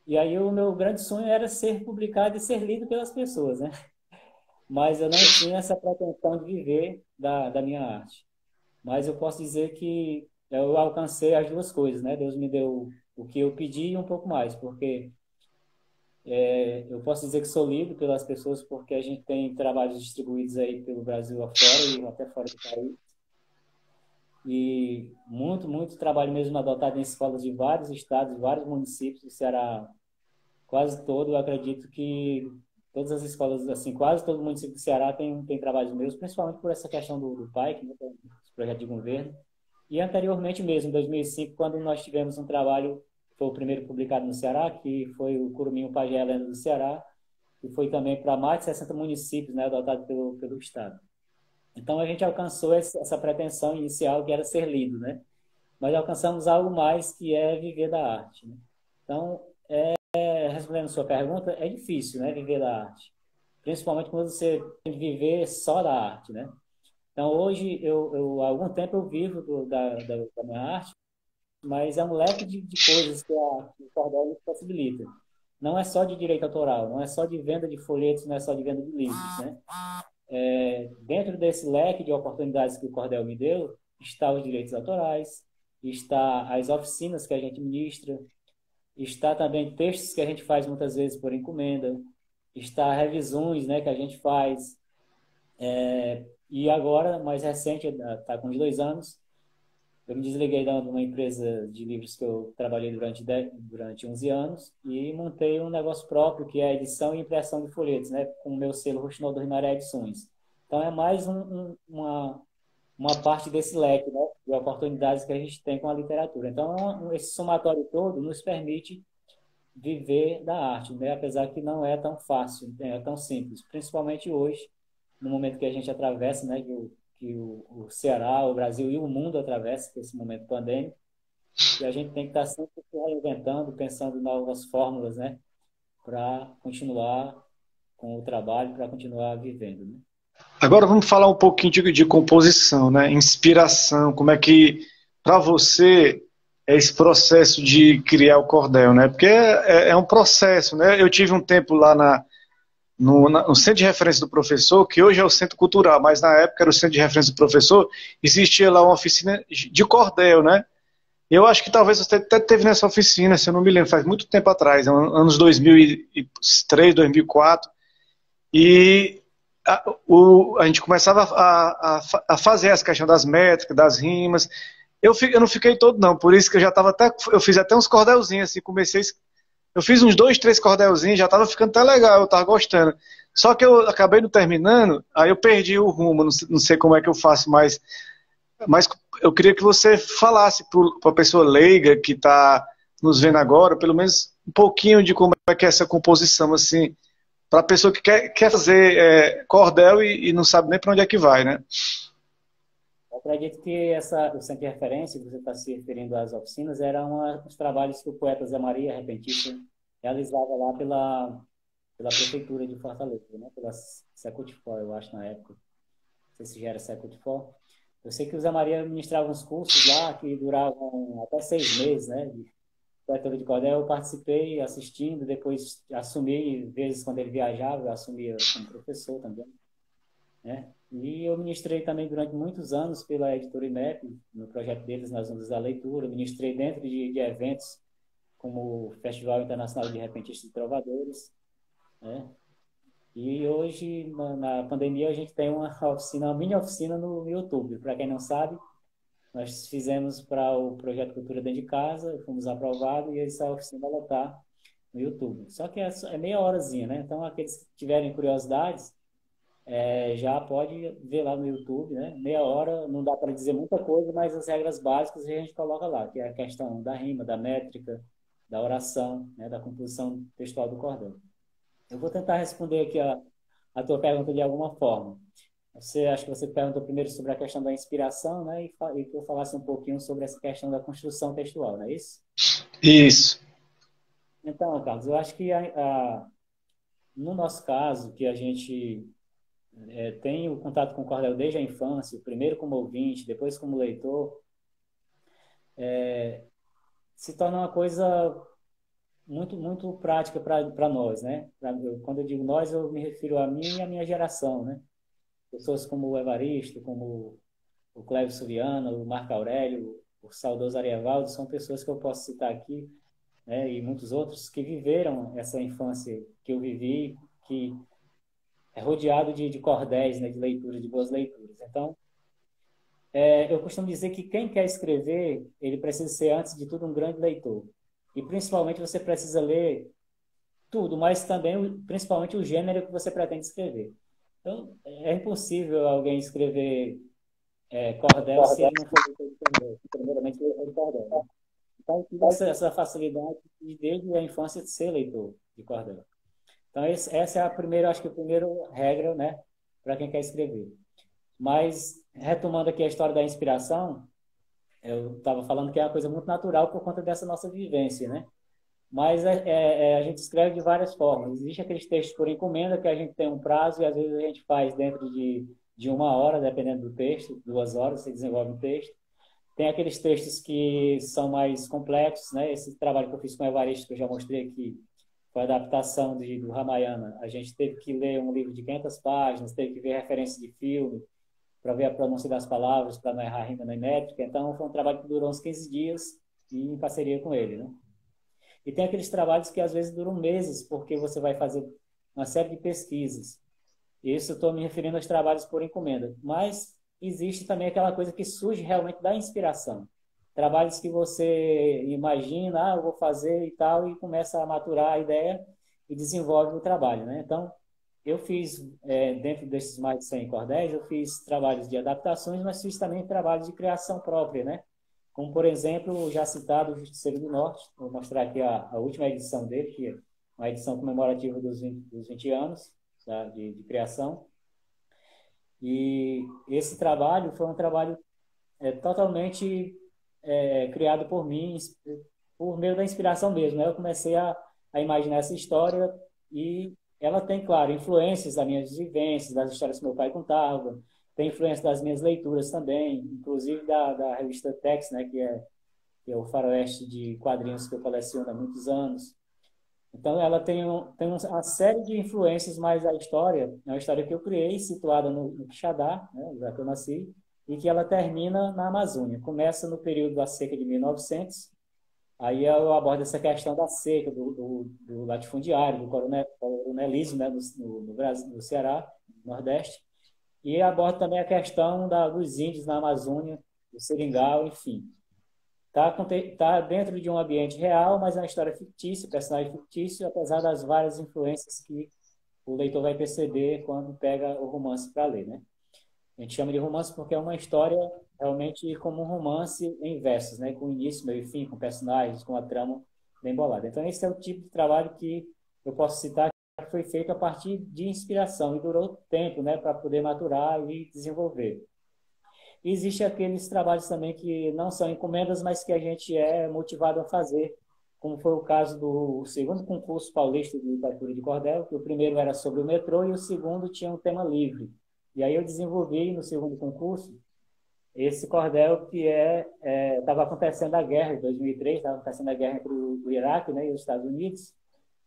E aí o meu grande sonho era ser publicado e ser lido pelas pessoas, né? Mas eu não tinha essa pretensão de viver da minha arte. Mas eu posso dizer que eu alcancei as duas coisas, né? Deus me deu o que eu pedi e um pouco mais, porque eu posso dizer que sou lido pelas pessoas porque a gente tem trabalhos distribuídos aí pelo Brasil afora e até fora do país. E muito trabalho mesmo adotado em escolas de vários estados, vários municípios do Ceará, quase todo. Eu acredito que todas as escolas, assim, quase todo município do Ceará tem trabalhos meus, principalmente por essa questão do PAIC, né, que é um projeto de governo. E anteriormente mesmo, em 2005, quando nós tivemos um trabalho, foi o primeiro publicado no Ceará, que foi o Curumim Pajé Lenda do Ceará, que foi também para mais de 60 municípios, né, adotado pelo Estado. Então a gente alcançou essa pretensão inicial que era ser lido, né? Mas alcançamos algo mais que é viver da arte, né? Então, respondendo a sua pergunta, é difícil, né, viver da arte. Principalmente quando você tem que viver só da arte, né? Então, hoje, há algum tempo eu vivo da minha arte, mas é um leque de coisas que o cordel nos possibilita. Não é só de direito autoral, não é só de venda de folhetos, não é só de venda de livros, né? Dentro desse leque de oportunidades que o cordel me deu, está os direitos autorais, está as oficinas que a gente ministra, está também textos que a gente faz muitas vezes por encomenda, está revisões, né, que a gente faz. E agora, mais recente, está com uns 2 anos, eu me desliguei de uma empresa de livros que eu trabalhei durante 11 anos e montei um negócio próprio, que é a edição e impressão de folhetos, né, com o meu selo Rochinol do Rimaré Edições. Então, é mais uma parte desse leque, né, de oportunidades que a gente tem com a literatura. Então, esse somatório todo nos permite viver da arte, né, apesar que não é tão fácil, né, é tão simples, principalmente hoje, no momento que a gente atravessa, né, que o Ceará, o Brasil e o mundo atravessa, que é esse momento pandêmico, e a gente tem que estar sempre se reinventando, pensando em novas fórmulas, né, para continuar com o trabalho, para continuar vivendo, né? Agora vamos falar um pouquinho de composição, né? Inspiração, como é que, para você, é esse processo de criar o cordel, né? Porque é um processo, né? Eu tive um tempo lá no centro de referência do professor, que hoje é o centro cultural, mas na época era o centro de referência do professor, existia lá uma oficina de cordel, né? Eu acho que talvez você até teve nessa oficina, se eu não me lembro, faz muito tempo atrás, anos 2003, 2004, e a gente começava a fazer essa questão das métricas, das rimas. Eu não fiquei todo, não, por isso que eu já estava até. Eu fiz até uns cordelzinhos, assim, comecei. Eu fiz uns 2, 3 cordelzinhos, já estava ficando até legal, eu estava gostando. Só que eu acabei não terminando, aí eu perdi o rumo, não sei como é que eu faço mais. Mas eu queria que você falasse para a pessoa leiga que está nos vendo agora, pelo menos um pouquinho de como é que é essa composição, assim, para a pessoa que quer fazer cordel e não sabe nem para onde é que vai, né? Eu acredito que o centro de referência, que você está se referindo às oficinas, era os trabalhos que o poeta Zé Maria, repentista, realizava lá pela prefeitura de Fortaleza, né? Pela Secutifor, eu acho, na época. Não sei se já era Secutifor. Eu sei que o Zé Maria ministrava uns cursos lá que duravam até 6 meses, né? De poetura de cordel. Eu participei assistindo, depois assumi, vezes quando ele viajava, eu assumia como professor também, né? E eu ministrei também durante muitos anos pela editora IMEP, no projeto deles nas ondas da leitura. Ministrei dentro de eventos como o Festival Internacional de Repentistas e Trovadores, né? E hoje, na pandemia, a gente tem uma oficina, uma mini oficina no YouTube. Para quem não sabe, nós fizemos para o projeto Cultura Dentro de Casa, fomos aprovados e essa oficina ela está no YouTube. Só que é meia horazinha, né? Então, aqueles que tiverem curiosidades, já pode ver lá no YouTube, né? Meia hora, não dá para dizer muita coisa, mas as regras básicas a gente coloca lá, que é a questão da rima, da métrica, da oração, né? Da composição textual do cordão. Eu vou tentar responder aqui a tua pergunta de alguma forma. Acho que você perguntou primeiro sobre a questão da inspiração, né? E que eu falasse um pouquinho sobre essa questão da construção textual, não é isso? Isso. Então, Carlos, eu acho que no nosso caso, que a gente tem o contato com o cordel desde a infância, primeiro como ouvinte, depois como leitor, se torna uma coisa muito, muito prática para nós, né? Quando eu digo nós, eu me refiro a mim e a minha geração, né? Pessoas como o Evaristo, como o Clévio Suriano, o Marco Aurélio, o saudoso Arievaldo, são pessoas que eu posso citar aqui, né? E muitos outros que viveram essa infância que eu vivi, que é rodeado de cordéis, né? De leitura, de boas leituras. Então, eu costumo dizer que quem quer escrever, ele precisa ser, antes de tudo, um grande leitor. E, principalmente, você precisa ler tudo, mas também, principalmente, o gênero que você pretende escrever. Então, é impossível alguém escrever cordel se ele não for leitor de cordel. Primeiramente, leitor de cordel, né? Então, eu tive essa facilidade de, desde a infância, de ser leitor de cordel. Então, essa é a primeira, acho que a primeira regra, né, para quem quer escrever. Mas, retomando aqui a história da inspiração, eu estava falando que é uma coisa muito natural por conta dessa nossa vivência, né? Mas a gente escreve de várias formas. Existe aqueles textos por encomenda que a gente tem um prazo e às vezes a gente faz dentro de 1 hora, dependendo do texto, 2 horas, você desenvolve um texto. Tem aqueles textos que são mais complexos, né? Esse trabalho que eu fiz com o Evaristo, que eu já mostrei aqui, foi a adaptação do Ramayana. A gente teve que ler um livro de 500 páginas, teve que ver referências de filme, para ver a pronúncia das palavras, para não errar rima nem métrica. Então, foi um trabalho que durou uns 15 dias e em parceria com ele, né? E tem aqueles trabalhos que às vezes duram meses, porque você vai fazer uma série de pesquisas. Isso eu estou me referindo aos trabalhos por encomenda. Mas existe também aquela coisa que surge realmente da inspiração. Trabalhos que você imagina, eu vou fazer e tal, e começa a maturar a ideia e desenvolve o trabalho, né? Então, eu fiz, dentro desses mais de 100 cordéis, eu fiz trabalhos de adaptações, mas fiz também trabalhos de criação própria, né? Como, por exemplo, o já citado Justiceiro do Norte. Vou mostrar aqui a última edição dele, que é uma edição comemorativa dos 20 anos de criação. E esse trabalho foi um trabalho totalmente criado por mim, por meio da inspiração mesmo, né? Eu comecei a imaginar essa história e ela tem, claro, influências das minhas vivências, das histórias que meu pai contava, tem influência das minhas leituras também, inclusive da revista Tex, né, que é o faroeste de quadrinhos que eu coleciono há muitos anos. Então, ela tem uma série de influências, mas a história é uma história que eu criei, situada no Quixadá, né, lugar que eu nasci, e que ela termina na Amazônia. Começa no período da seca de 1900, aí eu abordo essa questão da seca, do latifundiário, do coronelismo, né, no Brasil, no Ceará, no Nordeste, e abordo também a questão dos índios na Amazônia, do Seringal, enfim. Tá dentro de um ambiente real, mas é uma história fictícia, personagem fictício, apesar das várias influências que o leitor vai perceber quando pega o romance para ler, né? A gente chama de romance porque é uma história realmente como um romance em versos, né? Com início, meio e fim, com personagens, com a trama bem bolada. Então, esse é o tipo de trabalho que eu posso citar que foi feito a partir de inspiração e durou tempo, né? Para poder maturar e desenvolver. E existe aqueles trabalhos também que não são encomendas, mas que a gente é motivado a fazer, como foi o caso do segundo concurso paulista de literatura de cordel, que o primeiro era sobre o metrô e o segundo tinha um tema livre. E aí eu desenvolvi no segundo concurso esse cordel que estava acontecendo a guerra em 2003, estava acontecendo a guerra entre o Iraque, né, e os Estados Unidos,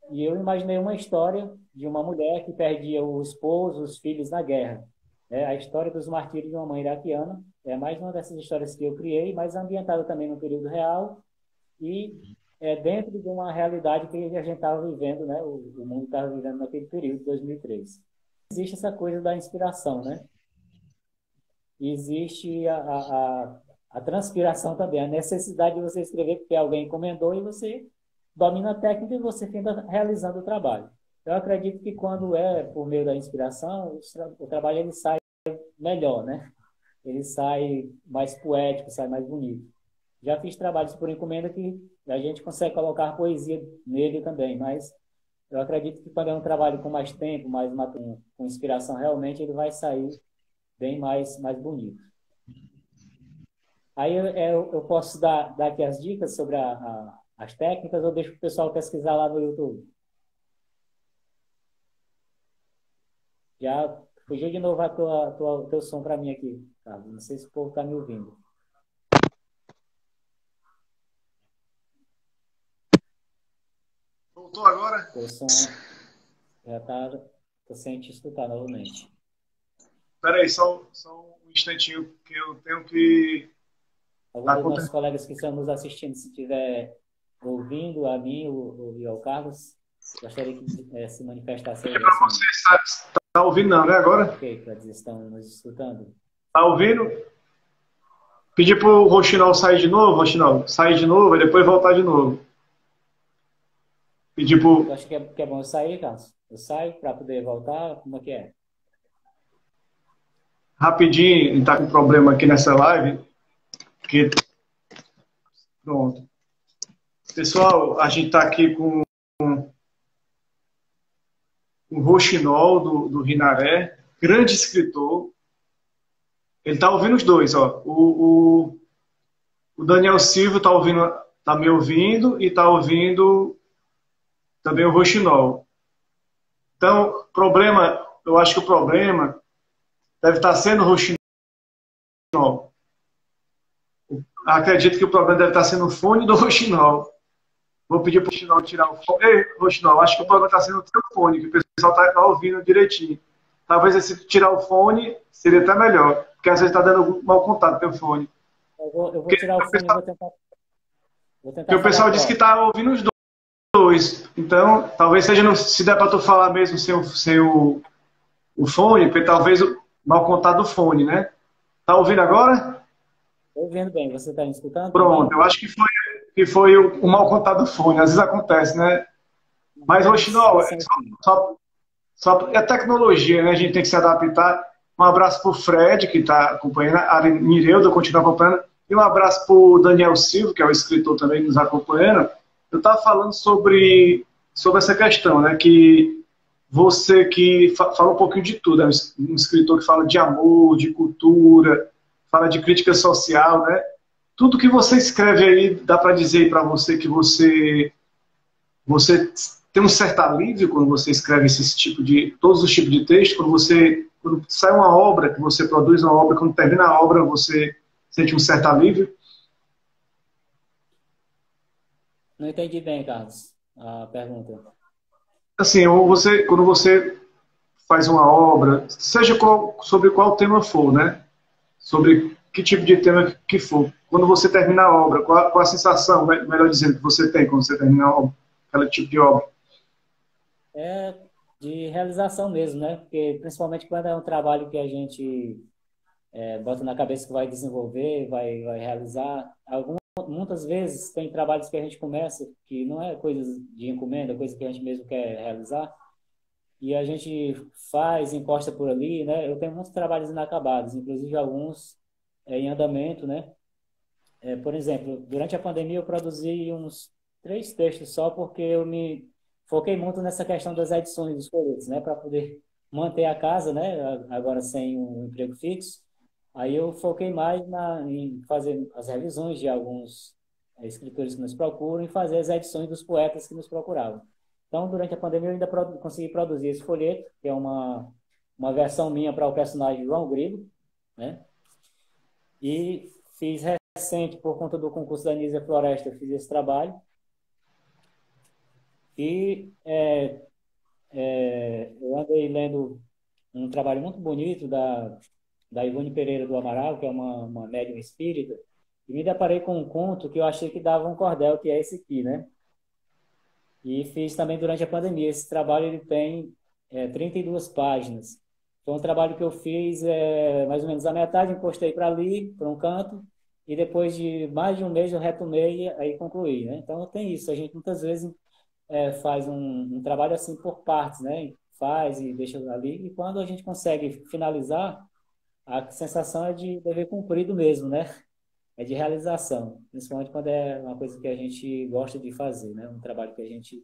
e eu imaginei uma história de uma mulher que perdia o esposo, os filhos na guerra. A história dos martírios de uma mãe iraquiana é mais uma dessas histórias que eu criei, mas ambientada também no período real e dentro de uma realidade que a gente estava vivendo, né, o mundo estava vivendo naquele período, 2003. Existe essa coisa da inspiração, né? E existe a transpiração também, a necessidade de você escrever porque alguém encomendou e você domina a técnica e você fica realizando o trabalho. Eu acredito que quando é por meio da inspiração, o trabalho ele sai melhor, né? Ele sai mais poético, sai mais bonito. Já fiz trabalhos por encomenda que a gente consegue colocar poesia nele também, mas eu acredito que quando é um trabalho com mais tempo, com inspiração, realmente ele vai sair bem mais bonito. Aí eu posso dar aqui as dicas sobre as técnicas ou deixo o pessoal pesquisar lá no YouTube? Já fugiu de novo o teu som para mim aqui, Carlos. Não sei se o povo está me ouvindo. Voltou agora? O som já está sem te escutar novamente. Espera aí, só um instantinho que eu tenho que... Algum dos nossos colegas que estão nos assistindo, se estiver ouvindo a mim ou ao Carlos, gostaria que se manifestasse. Para você, está ouvindo não, né, agora? Ok, para dizer, estão nos escutando. Está ouvindo? Pedir para o Rochinol sair de novo, Rochinol, sair de novo e depois voltar de novo. Pedir Tu por acha que é bom eu sair, Carlos? Eu saio para poder voltar? Como é que é? rapidinho, está com problema aqui nessa live, que pronto. Pessoal, a gente está aqui com o Rochinol do Rinaré, grande escritor. Ele está ouvindo os dois, ó. O Daniel Silva está ouvindo, tá me ouvindo e está ouvindo também o Rochinol. Então, problema, eu acho que o problema deve estar sendo o Rochinol. Acredito que o problema deve estar sendo o fone do Rochinol. Vou pedir para o Rochinol tirar o fone. Ei, Rochinol, acho que o problema está sendo o teu fone, que o pessoal está ouvindo direitinho. Talvez se tirar o fone, seria até melhor, porque às vezes está dando algum mau contato teu fone. Eu vou Porque tirar o o fone e pessoal, vou porque tentar o falar pessoal disse que próximo. está ouvindo os dois. Então, talvez seja, se der para tu falar mesmo o fone, porque talvez o mau contato do fone, né? Tá ouvindo agora? Estou ouvindo bem. Você está me escutando Pronto, também? eu acho que foi o mau contato do fone. Às vezes acontece, né? Mas, Tá Rochinol, sendo assim. é tecnologia, né? A gente tem que se adaptar. Um abraço para o Fred, que está acompanhando, a Nireuda continua acompanhando, e um abraço para o Daniel Silva, que é o escritor também nos acompanhando. Eu estava falando sobre essa questão, né? Que você que fala um pouquinho de tudo, é um escritor que fala de amor, de cultura, fala de crítica social, né? Tudo que você escreve aí, dá para dizer para você que você tem um certo alívio quando você escreve esse tipo de todos os tipos de texto, quando sai uma obra, que você produz uma obra, quando termina a obra, você sente um certo alívio. Não entendi bem, Carlos, a pergunta. Assim, quando você faz uma obra, seja sobre qual tema for, né? Sobre que tipo de tema que for. Quando você termina a obra, qual a sensação, melhor dizendo, que você tem quando você termina a obra, aquele tipo de obra? É de realização mesmo, né? Porque principalmente quando é um trabalho que a gente bota na cabeça que vai desenvolver, vai realizar. Muitas vezes tem trabalhos que a gente começa que não é coisas de encomenda, coisa que a gente mesmo quer realizar, e a gente faz, encosta por ali, né? Eu tenho muitos trabalhos inacabados, inclusive alguns em andamento, né? Por exemplo, durante a pandemia eu produzi uns 3 textos só porque eu me foquei muito nessa questão das edições dos folhetos, né? Para poder manter a casa, né? Agora sem um emprego fixo. Aí eu foquei mais em fazer as revisões de alguns escritores que nos procuram e fazer as edições dos poetas que nos procuravam. Então, durante a pandemia, eu ainda consegui produzir esse folheto, que é uma versão minha para o personagem João Grilo, né? E fiz recente, por conta do concurso da Anísia Floresta, eu fiz esse trabalho. E eu andei lendo um trabalho muito bonito da Ivone Pereira do Amaral, que é uma médium espírita, e me deparei com um conto que eu achei que dava um cordel, que é esse aqui, né? E fiz também durante a pandemia. Esse trabalho ele tem 32 páginas. Foi um trabalho que eu fiz mais ou menos a metade, encostei para ali, para um canto, e depois de mais de um mês eu retomei e aí concluí, né? Então tem isso. A gente muitas vezes faz um trabalho assim por partes, né? Faz e deixa ali. E quando a gente consegue finalizar, a sensação é de dever cumprido mesmo, né? É de realização, principalmente quando é uma coisa que a gente gosta de fazer, né? Um trabalho que a gente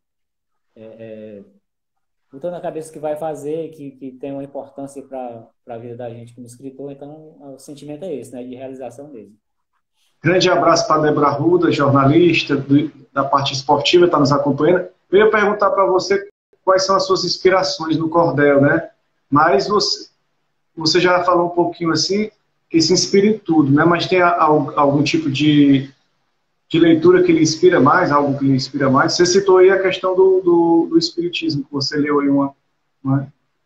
botou na cabeça que vai fazer, que tem uma importância para a vida da gente como escritor, então o sentimento é esse, né? De realização mesmo. Grande abraço para a Débora Arruda, jornalista da parte esportiva, está nos acompanhando. Eu ia perguntar para você quais são as suas inspirações no cordel, né? Mas você já falou um pouquinho assim, que se inspira em tudo, né? Mas tem algum tipo de leitura que lhe inspira mais, algo que lhe inspira mais? Você citou aí a questão do espiritismo, que você leu aí uma,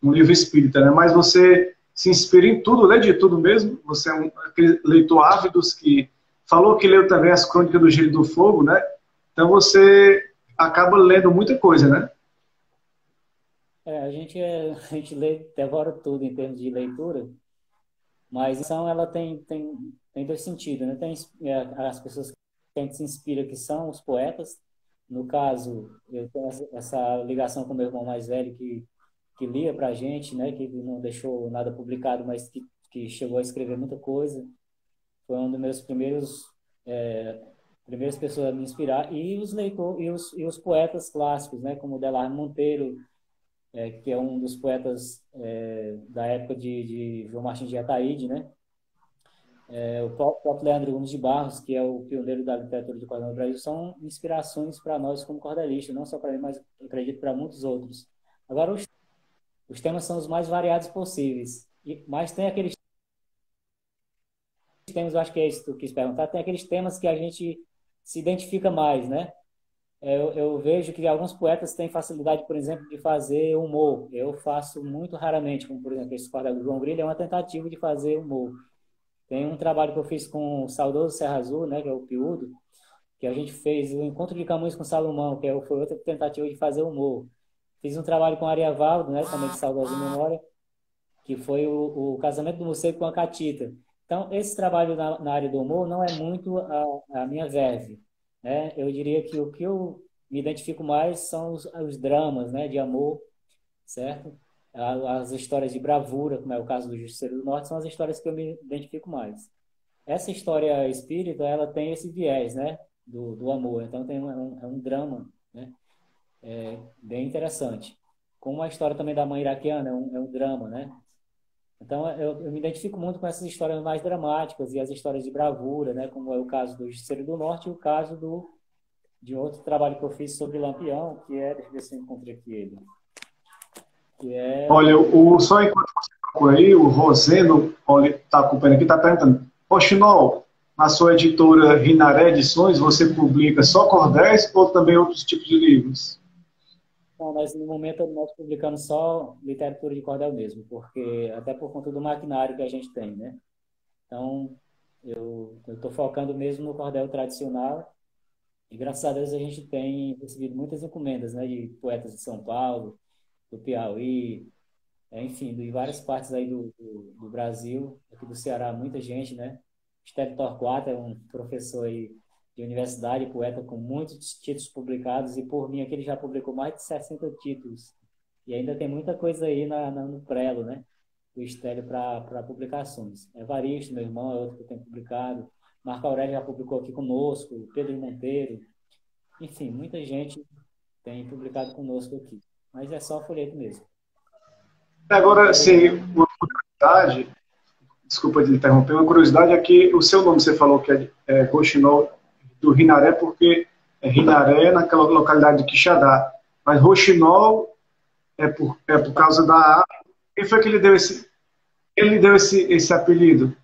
um livro espírita, né? Mas você se inspira em tudo, lê de tudo mesmo? Você é aquele leitor ávido que falou que leu também as Crônicas do Gelo e do Fogo, né? Então você acaba lendo muita coisa, né? A gente lê, devora tudo em termos de leitura, mas então ela tem dois sentidos, né? Tem as pessoas que a gente se inspira, que são os poetas, no caso, eu tenho essa ligação com meu irmão mais velho que lia para a gente, né? Que não deixou nada publicado, mas que chegou a escrever muita coisa. Foi um dos meus primeiras pessoas a me inspirar. E os leitores, e os poetas clássicos, né? Como Delarre Monteiro, que é um dos poetas da época de João Martins de Ataíde, né? O próprio Leandro Gomes de Barros, que é o pioneiro da literatura de cordel no Brasil, são inspirações para nós como cordelistas, não só para mim, mas acredito para muitos outros. Agora, os temas são os mais variados possíveis, mas tem aqueles temas, eu acho que é isso que tu quis perguntar, tem aqueles temas que a gente se identifica mais, né? Eu vejo que alguns poetas têm facilidade, por exemplo, de fazer humor. Eu faço muito raramente, como por exemplo esse quadro do João Grilo, é uma tentativa de fazer humor. Tem um trabalho que eu fiz com o saudoso Serra Azul, né, que é o Piudo, que a gente fez o Encontro de Camões com Salomão, foi outra tentativa de fazer humor. Fiz um trabalho com Ariavaldo, né, também de saudosa memória, que foi o Casamento do Morcego com a Catita. Então, esse trabalho na área do humor não é muito a minha verve, né? Eu diria que o que eu me identifico mais são os dramas, né, de amor, certo? As histórias de bravura, como é o caso do Justiceiro do Norte, são as histórias que eu me identifico mais. Essa história espírita, ela tem esse viés, né, do amor. Então, é um drama, né, bem interessante. Como a história também da mãe iraquiana, é um drama, né? Então, eu me identifico muito com essas histórias mais dramáticas e as histórias de bravura, né? Como é o caso do Justiceiro do Norte e o caso de outro trabalho que eu fiz sobre Lampião, deixa eu ver se eu encontrei aqui ele, que é... Olha, só enquanto você procura aí, o Rosendo está acompanhando aqui, está perguntando, Rochinol, na sua editora Rinaré Edições, você publica só cordéis ou também outros tipos de livros? Não, no momento, nós publicamos só literatura de cordel mesmo, porque até por conta do maquinário que a gente tem, né? Então, eu estou focando mesmo no cordel tradicional e, graças a Deus, a gente tem recebido muitas encomendas, né? De poetas de São Paulo, do Piauí, enfim, de várias partes aí do Brasil, aqui do Ceará, muita gente, né? Estélio Torquato é um professor aí de universidade, poeta com muitos títulos publicados, e por mim aqui ele já publicou mais de 60 títulos. E ainda tem muita coisa aí no prelo, né? Do Estélio para publicações. Evaristo, meu irmão, é outro que eu tenho publicado. Marco Aurélio já publicou aqui conosco, Pedro Monteiro. Enfim, muita gente tem publicado conosco aqui. Mas é só folheto mesmo. Agora, sim, uma curiosidade, desculpa te interromper, uma curiosidade é que o seu nome você falou que é Rochinol do Rinaré, porque Rinaré naquela localidade de Quixadá, mas Rochinol é por causa da... Quem foi que ele deu esse apelido?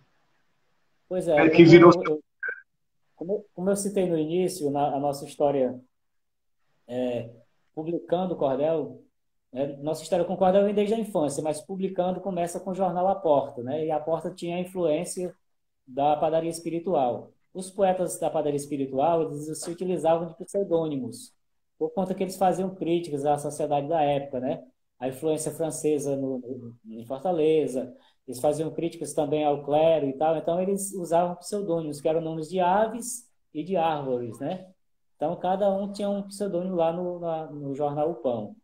Pois é, Que virou... como eu citei no início, a nossa história publicando o cordel, nossa história com o cordel vem desde a infância, mas publicando começa com o jornal A Porta, né? E a Porta tinha a influência da padaria espiritual. Os poetas da padaria espiritual, eles se utilizavam de pseudônimos, por conta que eles faziam críticas à sociedade da época, né? A influência francesa em Fortaleza, eles faziam críticas também ao clero e tal, então eles usavam pseudônimos, que eram nomes de aves e de árvores, né? Então, cada um tinha um pseudônimo lá no jornal O Pão.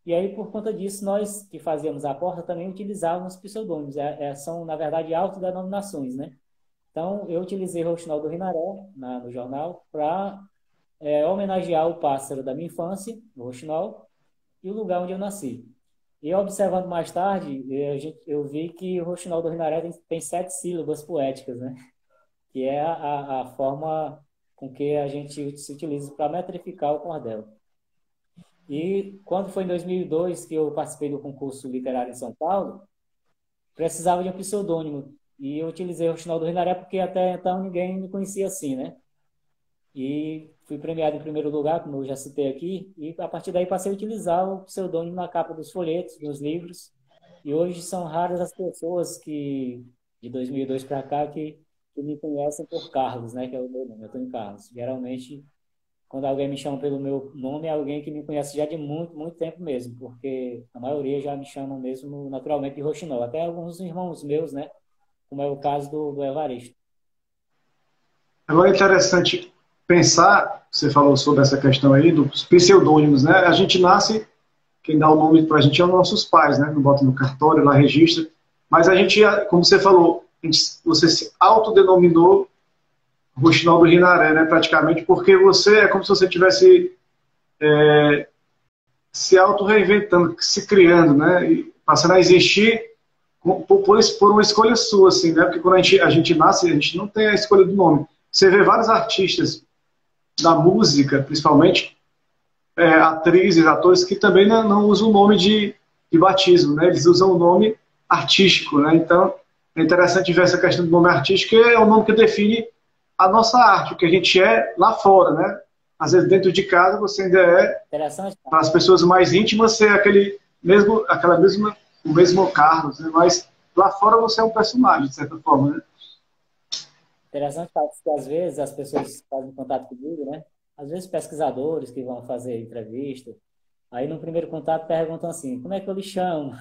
E aí, por conta disso, nós que fazíamos a porta também utilizávamos pseudônimos. São, na verdade, autodenominações, né? Então, eu utilizei Rouxinol do Rinaré no jornal para homenagear o pássaro da minha infância, o Rouxinol, e o lugar onde eu nasci. E observando mais tarde, eu vi que o Rouxinol do Rinaré tem 7 sílabas poéticas, né? Que é a forma com que a gente se utiliza para metrificar o cordel. E quando foi em 2002 que eu participei do concurso literário em São Paulo, precisava de um pseudônimo. E eu utilizei o Rouxinol do Rinaré porque até então ninguém me conhecia assim, né? E fui premiado em primeiro lugar, como eu já citei aqui, e a partir daí passei a utilizar o pseudônimo na capa dos folhetos, dos livros. E hoje são raras as pessoas de 2002 para cá, que me conhecem por Carlos, né? Que é o meu nome, Antônio Carlos. Geralmente, quando alguém me chama pelo meu nome, é alguém que me conhece já de muito, muito tempo mesmo, porque a maioria já me chamam mesmo naturalmente de Roxinol. Até alguns irmãos meus, né? Como é o caso do Evaristo. Agora é interessante pensar, você falou sobre essa questão aí dos pseudônimos, né? A gente nasce, quem dá o nome para a gente é os nossos pais, né? Não bota no cartório, lá registra. Mas a gente, como você falou, você se autodenominou Rouxinol do Rinaré, né? Praticamente, porque você é como se você tivesse se auto-reinventando, se criando, né? E passando a existir por uma escolha sua, assim, né? Porque quando a gente nasce, a gente não tem a escolha do nome. Você vê vários artistas da música, principalmente, atrizes, atores, que também não usam o nome de batismo, né? Eles usam o nome artístico, né? Então, é interessante ver essa questão do nome artístico, que é o nome que define a nossa arte, o que a gente é lá fora, né? Às vezes, dentro de casa, você ainda é, para as pessoas mais íntimas, ser o mesmo Carlos, né? Mas lá fora você é um personagem, de certa forma, né? Interessante, porque às vezes as pessoas fazem contato comigo, né? Às vezes pesquisadores que vão fazer entrevista, aí no primeiro contato perguntam assim, como é que eu lhe chamo?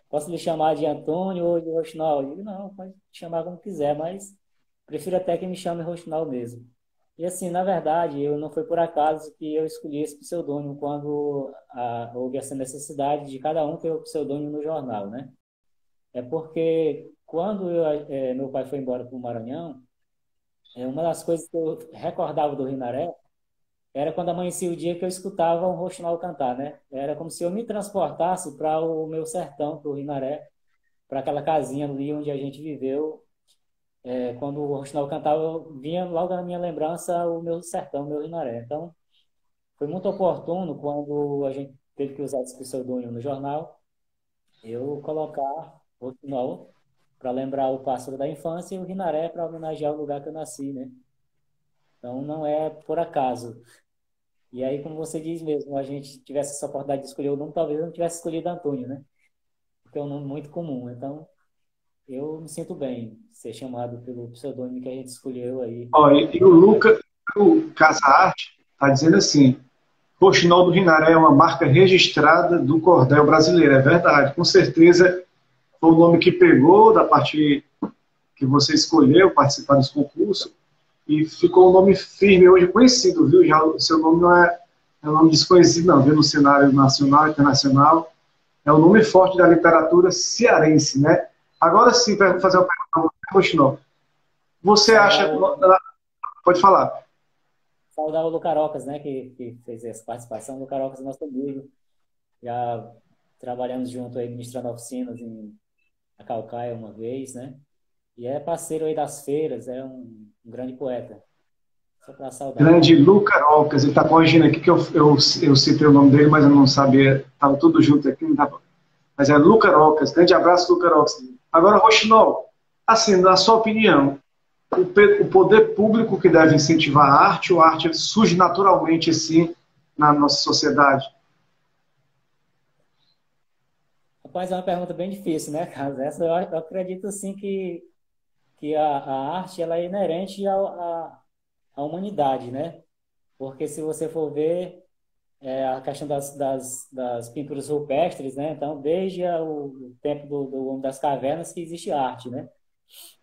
Posso lhe chamar de Antônio ou de Rouxinol? Eu digo, não, pode chamar como quiser, mas prefiro até que me chame Rouxinol mesmo. E assim, na verdade, não foi por acaso que eu escolhi esse pseudônimo quando houve essa necessidade de cada um ter o pseudônimo no jornal, né? É porque quando meu pai foi embora para o Maranhão, uma das coisas que eu recordava do Rinaré era quando amanhecia o dia que eu escutava um Rouxinol cantar, né? Era como se eu me transportasse para o meu sertão, para o Rinaré, para aquela casinha ali onde a gente viveu. Quando o Rouxinol cantava, vinha logo na minha lembrança o meu sertão, o meu Rinaré. Então, foi muito oportuno quando a gente teve que usar esse pseudônimo no jornal, eu colocar Rouxinol para lembrar o pássaro da infância e o Rinaré para homenagear o lugar que eu nasci, né? Então, não é por acaso. E aí, como você diz mesmo, a gente tivesse essa oportunidade de escolher o nome, talvez eu não tivesse escolhido Antônio, né? Porque é um nome muito comum. Então, eu me sinto bem ser chamado pelo pseudônimo que a gente escolheu aí. Ó, e o Lucas, o Casa Arte, está dizendo assim, Rouxinol do Rinaré é uma marca registrada do cordel brasileiro. É verdade, com certeza foi o nome que pegou da parte que você escolheu participar desse concurso e ficou um nome firme hoje conhecido, viu? Já o seu nome não é um nome desconhecido, não, viu? No cenário nacional e internacional. É um nome forte da literatura cearense, né? Agora sim, para fazer uma pergunta, Rouxinol. Você acha... Pode falar. Saudar o Lucarocas, né, que fez essa participação. O Lucarocas é nosso amigo. Já trabalhamos junto aí, ministrando oficinas em Calcaia uma vez, né? E é parceiro aí das feiras, é um grande poeta. Só para saudar. Grande Lucarocas. Ele está corrigindo aqui que eu citei o nome dele, mas eu não sabia. Estava tudo junto aqui, não tava... Mas é Lucarocas. Grande abraço, Lucarocas. Agora, Rouxinol, assim, na sua opinião, o poder público que deve incentivar a arte, ou a arte surge naturalmente assim na nossa sociedade? Rapaz, é uma pergunta bem difícil, né, Carlos? Essa eu acredito, assim, que a arte ela é inerente à humanidade, né? Porque se você for ver a questão das pinturas rupestres, né? Então, desde o tempo do homem das cavernas que existe arte, né?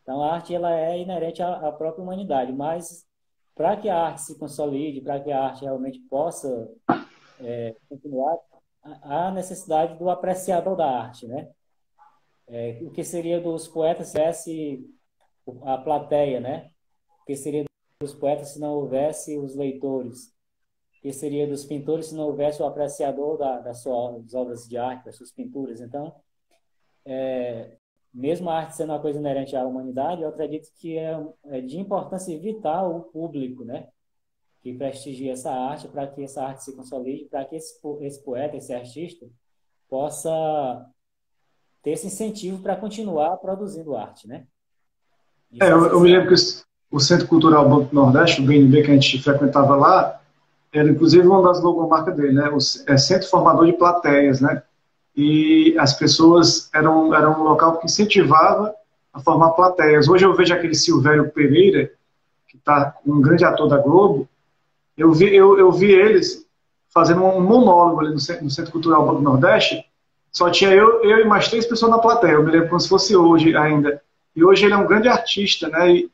Então, a arte ela é inerente à própria humanidade, mas para que a arte se consolide, para que a arte realmente possa continuar, há necessidade do apreciador da arte, né? O que seria dos poetas se tivesse a plateia, né? O que seria dos poetas se não houvesse os leitores? O que seria dos pintores se não houvesse o apreciador das suas obras de arte, das suas pinturas? Então, mesmo a arte sendo uma coisa inerente à humanidade, eu acredito que é de importância vital o público, né? Que prestigie essa arte, para que essa arte se consolide, para que esse poeta, esse artista, possa ter esse incentivo para continuar produzindo arte, né? Eu me lembro que o Centro Cultural Banco do Nordeste, o BNB, que a gente frequentava lá, era inclusive uma das logomarcas dele, né? É Centro Formador de Plateias, né? E as pessoas era um local que incentivava a formar plateias. Hoje eu vejo aquele Silvério Pereira, que está um grande ator da Globo, eu vi eles fazendo um monólogo ali no Centro Cultural Banco do Nordeste, só tinha eu e mais 3 pessoas na plateia, eu me lembro como se fosse hoje ainda. E hoje ele é um grande artista, né?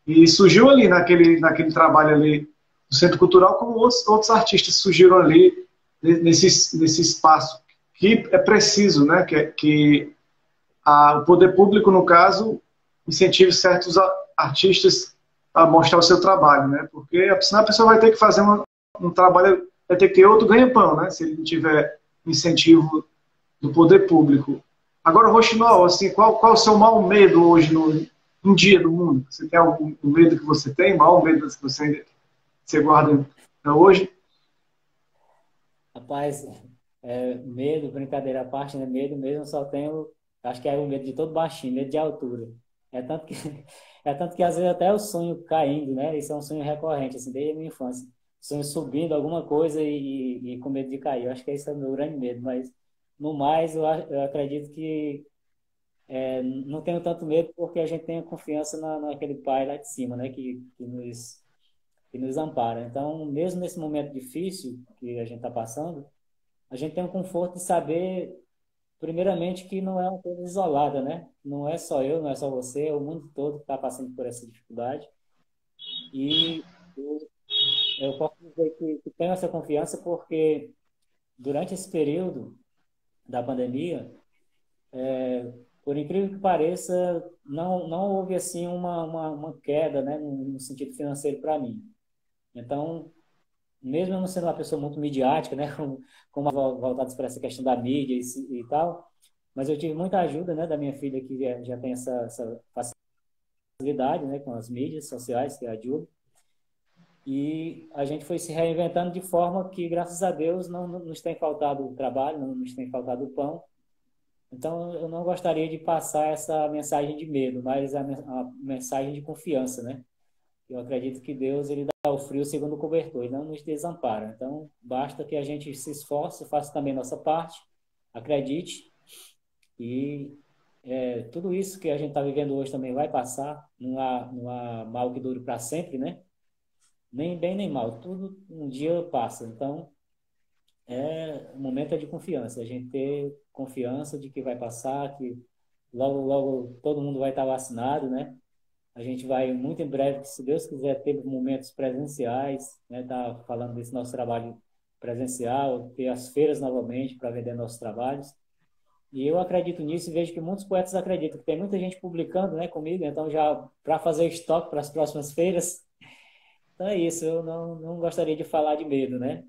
E surgiu ali naquele trabalho ali do Centro Cultural, como outros artistas surgiram ali nesse espaço que é preciso, né? Que o poder público, no caso, incentive certos artistas a mostrar o seu trabalho, né? Porque senão a pessoa vai ter que fazer um trabalho, vai ter que ter outro ganha-pão, né? Se ele não tiver incentivo do poder público. Agora, Rochinol, assim, qual o seu maior medo hoje no dia do mundo? Você tem algum medo que você tem? O maior medo que você guarda hoje? Rapaz, medo, brincadeira à parte, né? Medo mesmo eu só tenho, acho que é o medo de todo baixinho, medo de altura. É tanto que, é tanto que às vezes até eu sonho caindo, né? Isso é um sonho recorrente, assim, desde a minha infância. Sonho subindo alguma coisa e com medo de cair. Eu acho que esse é o meu grande medo, mas no mais eu acredito que não tenho tanto medo porque a gente tem confiança naquele Pai lá de cima, né? Que nos ampara. Então, mesmo nesse momento difícil que a gente está passando, a gente tem o conforto de saber, primeiramente, que não é uma coisa isolada, né? Não é só eu, não é só você, é o mundo todo que está passando por essa dificuldade. E eu, eu posso dizer que tenho essa confiança porque durante esse período da pandemia, por incrível que pareça, não houve assim uma queda, né, no sentido financeiro para mim. Então, mesmo eu não sendo uma pessoa muito midiática, né, como voltados para essa questão da mídia e tal, mas eu tive muita ajuda, né, da minha filha que já tem essa facilidade, né, com as mídias sociais, que é a Ju, e a gente foi se reinventando de forma que, graças a Deus, não nos tem faltado o trabalho, não nos tem faltado o pão. Então, eu não gostaria de passar essa mensagem de medo, mas a mensagem de confiança, né? Eu acredito que Deus ele dá o frio segundo o cobertor e não nos desampara. Então, basta que a gente se esforce, faça também nossa parte, acredite e tudo isso que a gente está vivendo hoje também vai passar. Não há mal que dure para sempre, né? Nem bem nem mal. Tudo um dia passa. Então, o momento é de confiança. A gente ter confiança de que vai passar, que logo, logo todo mundo vai estar vacinado, né? A gente vai muito em breve, se Deus quiser, ter momentos presenciais, né? Tá falando desse nosso trabalho presencial, ter as feiras novamente para vender nossos trabalhos. E eu acredito nisso e vejo que muitos poetas acreditam, que tem muita gente publicando, né, comigo, então já para fazer estoque para as próximas feiras. Então é isso, eu não gostaria de falar de medo, né?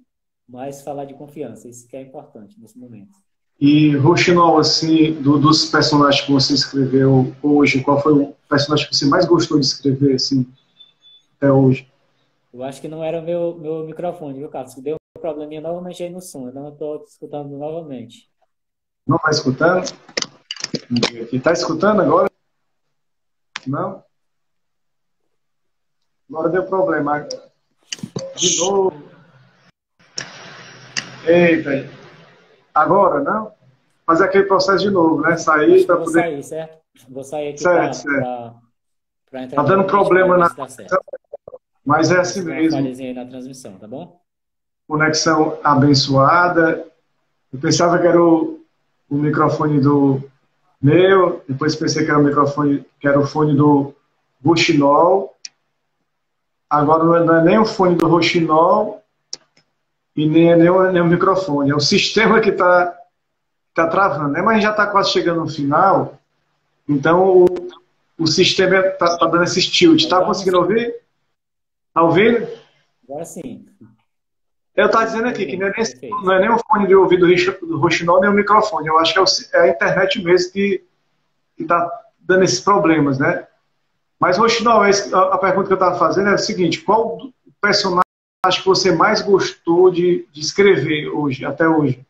Mas falar de confiança, isso que é importante nesse momento. E Rochinol, assim, dos personagens que você escreveu hoje, qual foi o personagem que você mais gostou de escrever, assim, até hoje? Eu acho que não era o meu microfone, viu, Carlos? Deu um probleminha novamente aí no som, eu não estou escutando novamente. Não está escutando? Está escutando agora? Não? Agora deu problema. De novo. Eita. Agora, não? Fazer aquele processo de novo, né? Sair Acho que eu para vou poder. sair, certo? Vou sair aqui Certo, certo. para Tá entrar dando novamente para problema ver na se dá certo. conexão, mas é assim Parece que deu uma mesmo. falhazinha aí na transmissão, tá bom? Conexão abençoada. Eu pensava que era o microfone do meu, depois pensei que era o microfone, que era o fone do Rochinol. Agora não é nem o fone do Rochinol e nem o microfone. É o sistema que está travando, né? Mas a gente já está quase chegando no final. Então o sistema está dando esse tilt. Está Voltamos? conseguindo ouvir? Está ouvindo? Agora sim. Eu estava dizendo aqui que Ouvindo, não perfeito. é nem o fone de ouvido do Rochinol, nem o microfone. Eu acho que é a internet mesmo que está dando esses problemas, né? Mas, Rochinol, a pergunta que eu estava fazendo é o seguinte: qual o personagem que você mais gostou de escrever hoje, até hoje?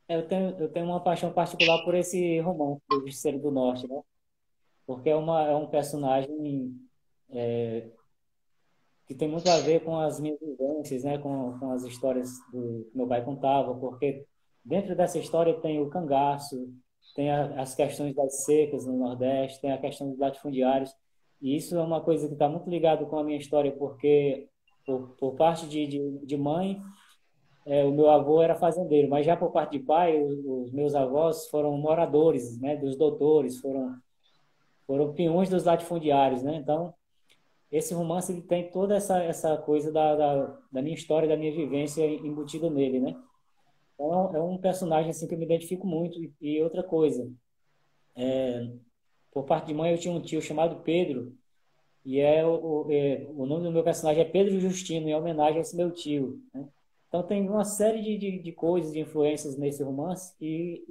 Eu tenho uma paixão particular por esse romance do Justiceiro do Norte, né? Porque é um personagem que tem muito a ver com as minhas vivências, né? Com as histórias que meu pai contava, porque dentro dessa história tem o cangaço, tem as questões das secas no Nordeste, tem a questão dos latifundiários, e isso é uma coisa que está muito ligado com a minha história, porque por parte de mãe, o meu avô era fazendeiro, mas já por parte de pai, os meus avós foram moradores, né? Dos doutores, foram foram peões dos latifundiários, né? Então, esse romance ele tem toda essa coisa da minha história, da minha vivência embutida nele, né? Então, é um personagem assim que eu me identifico muito. E outra coisa, por parte de mãe eu tinha um tio chamado Pedro, e o nome do meu personagem é Pedro Justino, em homenagem a esse meu tio, né? Então tem uma série de coisas, de influências nesse romance que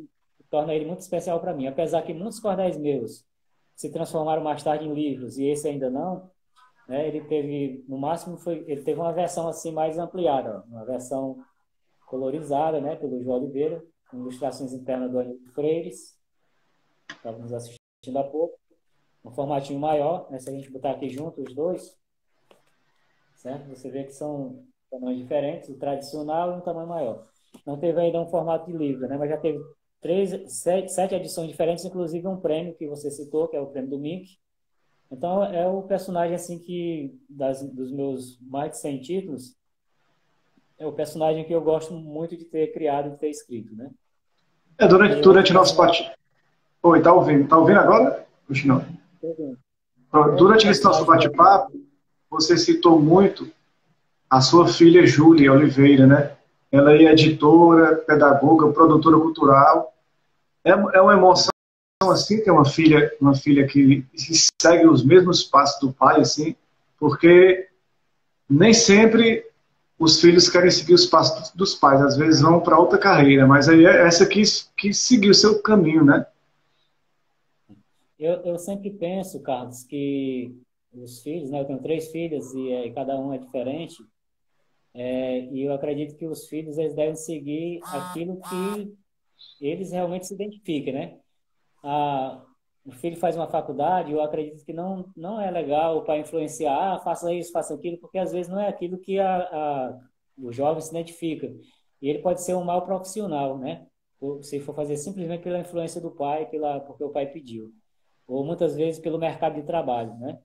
torna ele muito especial para mim. Apesar que muitos cordéis meus se transformaram mais tarde em livros, e esse ainda não, né? Ele teve, no máximo, ele teve uma versão assim mais ampliada, ó, uma versão colorizada, né, pelo João Oliveira, com ilustrações internas do Aníbal Freires, estávamos assistindo há pouco, um formatinho maior, né, se a gente botar aqui junto os dois, certo? Você vê que são tamanhos diferentes, o tradicional e um tamanho maior. Não teve ainda um formato de livro, né, mas já teve sete edições diferentes, inclusive um prêmio que você citou, que é o prêmio do Mink. Então, é o personagem assim que, dos meus mais de 100 títulos, é o personagem que eu gosto muito de ter criado, de ter escrito, né? E outro Durante nosso personagem... bate... Oi, tá ouvindo? Tá ouvindo agora? Continua. Outro Durante esse nosso personagem que bate-papo, você citou muito a sua filha Júlia Oliveira, né? Ela é editora, pedagoga, produtora cultural. É uma emoção assim ter uma filha que segue os mesmos passos do pai, assim, porque nem sempre os filhos querem seguir os passos dos pais, às vezes vão para outra carreira, mas aí é essa que seguiu o seu caminho, né? eu sempre penso, Carlos, que os filhos, né? Eu tenho três filhas e cada um é diferente. E eu acredito que os filhos eles devem seguir aquilo que eles realmente se identifiquem, né? O filho faz uma faculdade, eu acredito que não é legal o pai influenciar, faça isso, faça aquilo, porque às vezes não é aquilo que o jovem se identifica. E ele pode ser um mau profissional, né? Se for fazer simplesmente pela influência do pai, porque o pai pediu. Ou muitas vezes pelo mercado de trabalho, né?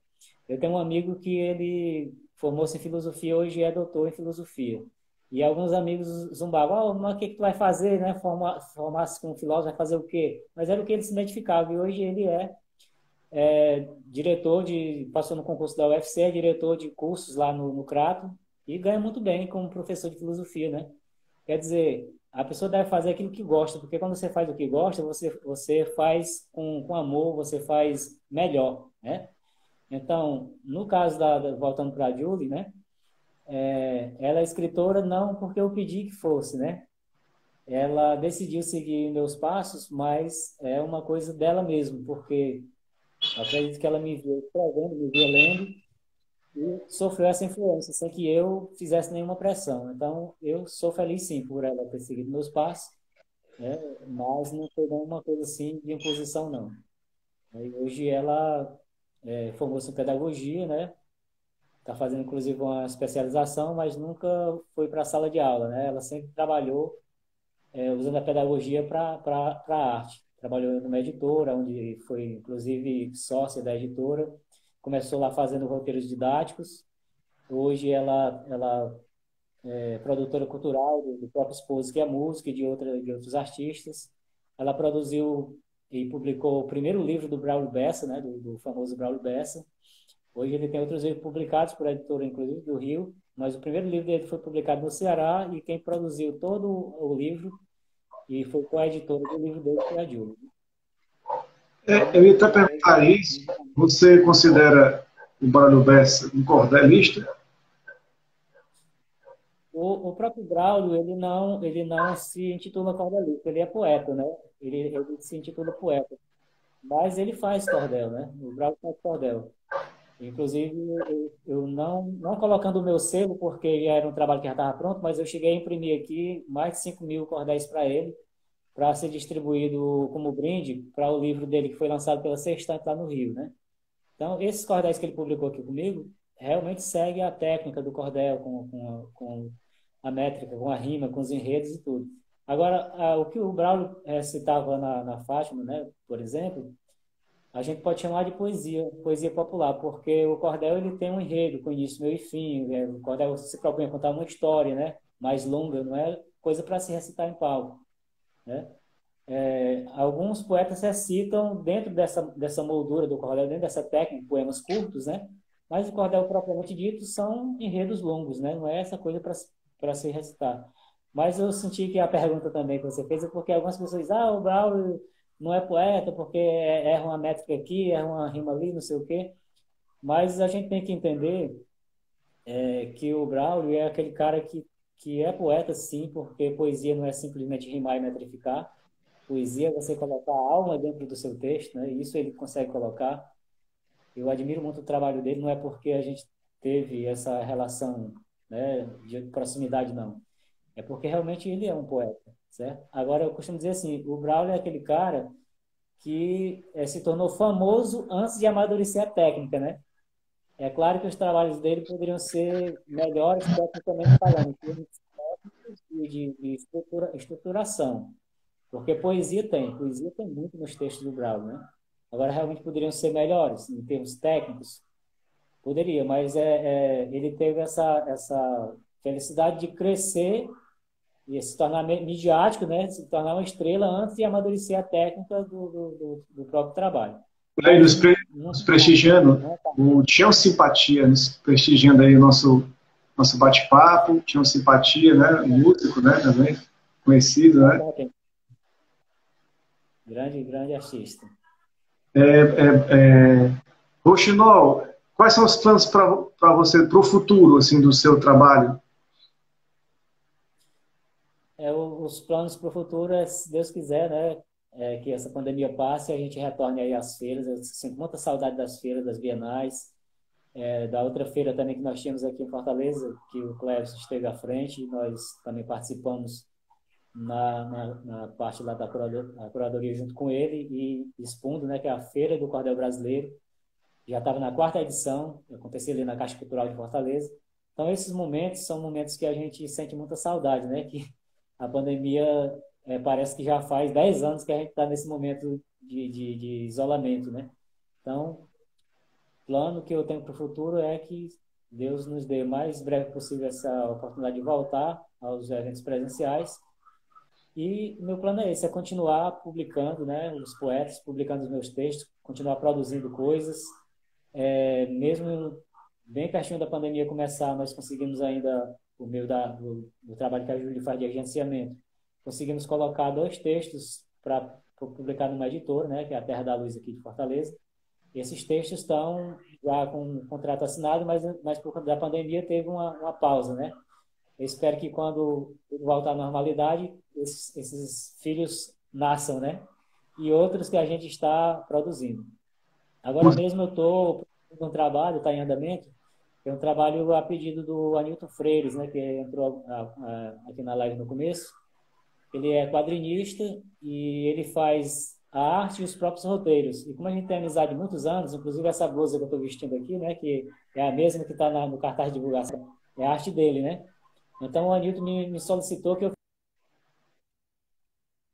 Eu tenho um amigo que ele formou-se em filosofia, hoje é doutor em filosofia. E alguns amigos zombavam, oh, mas o que que tu vai fazer, né? Formar-se como filósofo, vai fazer o quê? Mas era o que ele se identificava. E hoje ele passou no concurso da UFC, é diretor de cursos lá no Crato, e ganha muito bem como professor de filosofia, né? Quer dizer, a pessoa deve fazer aquilo que gosta, porque quando você faz o que gosta, você faz com amor, você faz melhor, né? Então, no caso voltando para a Julie, né? Ela é escritora não porque eu pedi que fosse, né? Ela decidiu seguir meus passos, mas é uma coisa dela mesmo, porque eu acredito que ela me viu escrevendo, me via lendo e sofreu essa influência, sem que eu fizesse nenhuma pressão. Então, eu sou feliz sim por ela ter seguido meus passos, né? Mas não foi uma coisa assim de imposição, não. E hoje ela formou-se em pedagogia, né? Está fazendo inclusive uma especialização, mas nunca foi para a sala de aula, né? Ela sempre trabalhou usando a pedagogia para a arte. Trabalhou numa editora, onde foi inclusive sócia da editora. Começou lá fazendo roteiros didáticos. Hoje ela é produtora cultural do próprio esposo, que é música, e de outros artistas. Ela produziu e publicou o primeiro livro do Braulio Bessa, né? Do famoso Braulio Bessa. Hoje ele tem outros livros publicados por editora, inclusive, do Rio, mas o primeiro livro dele foi publicado no Ceará e quem produziu todo o livro e foi coeditora do livro dele foi a Júlia. Eu Então, ia até perguntar isso. Você considera o Baralho Bessa um cordelista? o próprio Braulio, ele não se intitula cordelista, ele é poeta, né? Ele se intitula poeta, mas ele faz cordel, né? O Braulio faz cordel. Inclusive, eu não colocando o meu selo, porque já era um trabalho que já estava pronto, mas eu cheguei a imprimir aqui mais de 5.000 cordéis para ele, para ser distribuído como brinde para o livro dele, que foi lançado pela Sextante lá no Rio, né? Então, esses cordéis que ele publicou aqui comigo, realmente segue a técnica do cordel, com a métrica, com a rima, com os enredos e tudo. Agora, o que o Braulio citava na Fátima, né, por exemplo, a gente pode chamar de poesia, poesia popular, porque o cordel ele tem um enredo com início, meio e fim. O cordel se propõe a contar uma história, né, mais longa, não é coisa para se recitar em palco, né? Alguns poetas recitam dentro dessa moldura do cordel, dentro dessa técnica, poemas curtos, né? Mas o cordel propriamente dito são enredos longos, né? Não é essa coisa para se recitar. Mas eu senti que a pergunta também que você fez é porque algumas pessoas dizem, o Braulio não é poeta porque erra uma métrica aqui, erra uma rima ali, não sei o quê. Mas a gente tem que entender que o Braulio é aquele cara que é poeta, sim, porque poesia não é simplesmente rimar e metrificar. Poesia é você colocar a alma dentro do seu texto, né? E isso ele consegue colocar. Eu admiro muito o trabalho dele, não é porque a gente teve essa relação, né, de proximidade, não. É porque realmente ele é um poeta, certo? Agora, eu costumo dizer assim, o Braulio é aquele cara que se tornou famoso antes de amadurecer a técnica, né? É claro que os trabalhos dele poderiam ser melhores tecnicamente falando, em termos técnicos e de estruturação. Porque poesia tem muito nos textos do Brau, né? Agora, realmente poderiam ser melhores em termos técnicos? Poderia, mas ele teve essa felicidade de crescer e se tornar midiático, né? Se tornar uma estrela antes de amadurecer a técnica do próprio trabalho. Aí Mas não, nos prestigiando, não, não, o Tião Simpatia, nos prestigiando aí o nosso bate-papo, Tião Simpatia, né? Músico, né? Também conhecido, não, né? grande, grande artista. Rochinol, quais são os planos para você, para o futuro, assim, do seu trabalho? Os planos para o futuro é, se Deus quiser, né? Que essa pandemia passe e a gente retorne aí às feiras. Eu sinto muita saudade das feiras, das bienais, da outra feira também que nós tínhamos aqui em Fortaleza, que o Clécio esteve à frente, e nós também participamos na parte lá da curadoria junto com ele e expondo, né? Que é a Feira do Cordel Brasileiro. Já estava na quarta edição, acontecia ali na Caixa Cultural de Fortaleza. Então, esses momentos são momentos que a gente sente muita saudade, né? Que a pandemia parece que já faz 10 anos que a gente está nesse momento de isolamento, né? Então, o plano que eu tenho para o futuro é que Deus nos dê o mais breve possível essa oportunidade de voltar aos eventos presenciais. E meu plano é esse, é continuar publicando, né, os poetas, publicando os meus textos, continuar produzindo coisas. Mesmo bem pertinho da pandemia começar, nós conseguimos ainda, por meio do trabalho que a Júlia faz de agenciamento, conseguimos colocar 2 textos para publicar numa editora, né, que é a Terra da Luz aqui de Fortaleza. Esses textos estão já com um contrato assinado, mas por conta da pandemia teve uma pausa, né? Eu espero que quando voltar à normalidade, esses filhos nasçam, né? E outros que a gente está produzindo. Agora mesmo eu estou com um trabalho, está em andamento, é um trabalho a pedido do Anilton Freires, né, que entrou aqui na live no começo. Ele é quadrinista e ele faz a arte e os próprios roteiros. E como a gente tem amizade de muitos anos, inclusive essa blusa que eu estou vestindo aqui, né, que é a mesma que está no cartaz de divulgação, é a arte dele, né? Então o Anilton me solicitou que eu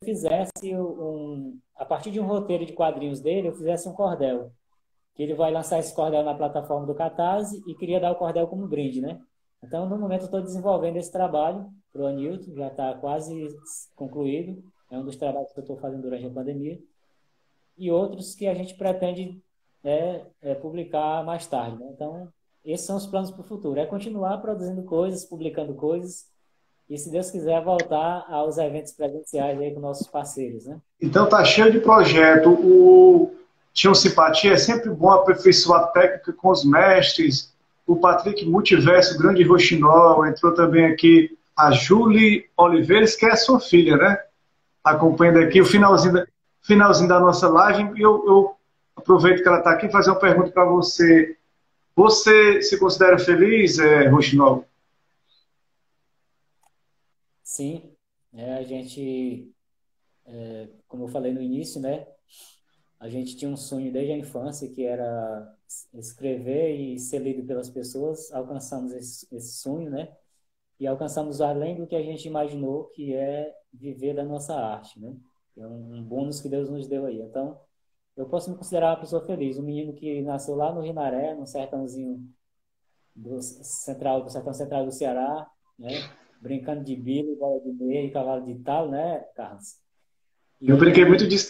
fizesse a partir de um roteiro de quadrinhos dele, eu fizesse um cordel. Que ele vai lançar esse cordel na plataforma do Catarse e queria dar o cordel como brinde, né? Então, no momento, eu estou desenvolvendo esse trabalho para o Anilton, já está quase concluído. É um dos trabalhos que eu estou fazendo durante a pandemia. E outros que a gente pretende publicar mais tarde, né? Então, esses são os planos para o futuro. É continuar produzindo coisas, publicando coisas e, se Deus quiser, voltar aos eventos presenciais aí com nossos parceiros, né? Então tá cheio de projeto. O Tião Simpatia é sempre bom aperfeiçoar a técnica com os mestres. O Patrick Multiverso, o grande Rochinol, entrou também aqui a Julie Oliveiras, que é a sua filha, né? Acompanhando aqui o finalzinho da nossa live. E eu aproveito que ela está aqui e fazer uma pergunta para você. Você se considera feliz, Rochinol? Sim, a gente, como eu falei no início, né? A gente tinha um sonho desde a infância que era escrever e ser lido pelas pessoas. Alcançamos esse sonho, né? E alcançamos além do que a gente imaginou, que é viver da nossa arte, né? É um bônus que Deus nos deu aí. Então, eu posso me considerar uma pessoa feliz. Um menino que nasceu lá no Rinaré, no sertãozinho do sertão central do Ceará, né? Brincando de bila, bola de meia e cavalo de tal, né, Carlos? Eu brinquei E muito disso.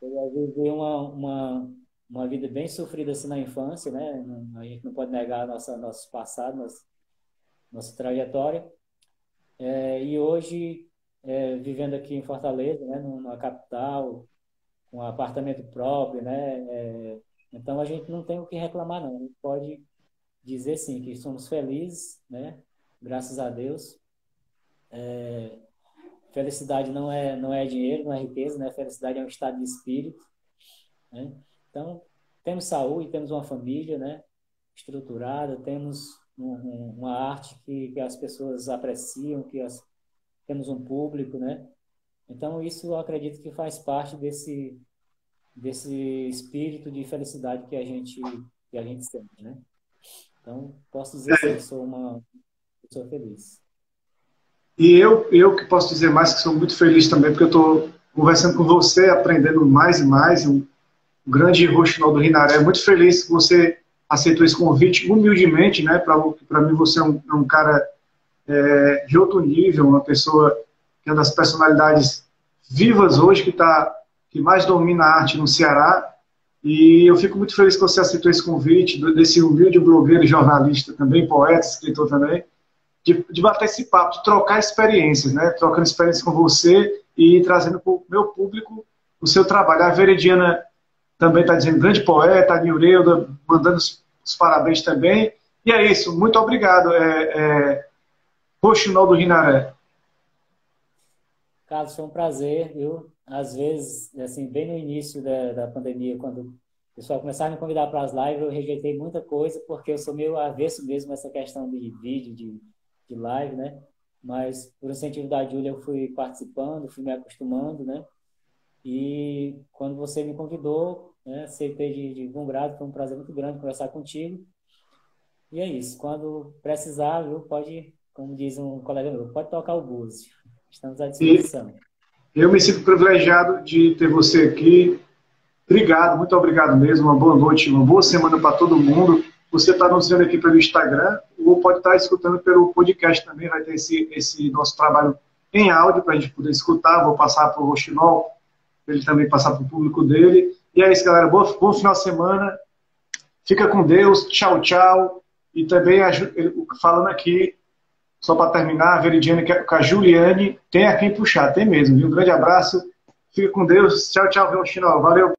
eu vivi uma vida bem sofrida assim na infância, né? A gente não pode negar nosso passado, nossa trajetória. E hoje, vivendo aqui em Fortaleza, né? Numa capital, com um apartamento próprio, né? Então a gente não tem o que reclamar, não. A gente pode dizer sim que somos felizes, né? Graças a Deus. Felicidade não é dinheiro, não é riqueza, né? Felicidade é um estado de espírito, né? Então, temos saúde, temos uma família, né? Estruturada, temos uma arte que as pessoas apreciam, temos um público, né? Então, isso eu acredito que faz parte desse espírito de felicidade que a gente sente, né? Então, posso dizer sim que sou uma pessoa feliz. E eu que posso dizer mais que sou muito feliz também, porque eu estou conversando com você, aprendendo mais e mais. Um grande roxinol do Rinaré. Muito feliz que você aceitou esse convite humildemente, né? Para mim, você é um cara de outro nível, uma pessoa que é uma das personalidades vivas hoje que mais domina a arte no Ceará. E eu fico muito feliz que você aceitou esse convite, desse humilde blogueiro e jornalista também, poeta, escritor também, de bater esse papo, de trocar experiências, né? Trocando experiências com você e trazendo para o meu público o seu trabalho. A Veridiana também está dizendo grande poeta, a Nilreuda mandando os parabéns também. E é isso, muito obrigado, Roxinol do Rinaré. Carlos, foi um prazer, viu? Às vezes, assim, bem no início da pandemia, quando o pessoal começava a me convidar para as lives, eu rejeitei muita coisa, porque eu sou meio avesso mesmo essa questão de vídeo, de live, né? Mas, por incentivo da Júlia, eu fui participando, fui me acostumando, né? E quando você me convidou, né, aceitei de bom grado, foi um prazer muito grande conversar contigo. E é isso, quando precisar, viu, pode, como diz um colega meu, pode tocar o búzio. Estamos à E disposição. eu me sinto privilegiado de ter você aqui. Obrigado, muito obrigado mesmo. Uma boa noite, uma boa semana para todo mundo. Você está nos vendo aqui pelo Instagram ou pode estar escutando pelo podcast também. Vai ter esse nosso trabalho em áudio para a gente poder escutar. Vou passar para o Rochinol, para ele também passar para o público dele. E é isso, galera. Bom final de semana. Fica com Deus. Tchau, tchau. E também, falando aqui, só para terminar, a Veridiane com a Juliane, tem a quem puxar, tem mesmo. Viu? Um grande abraço. Fica com Deus. Tchau, tchau, Rochinol. Valeu.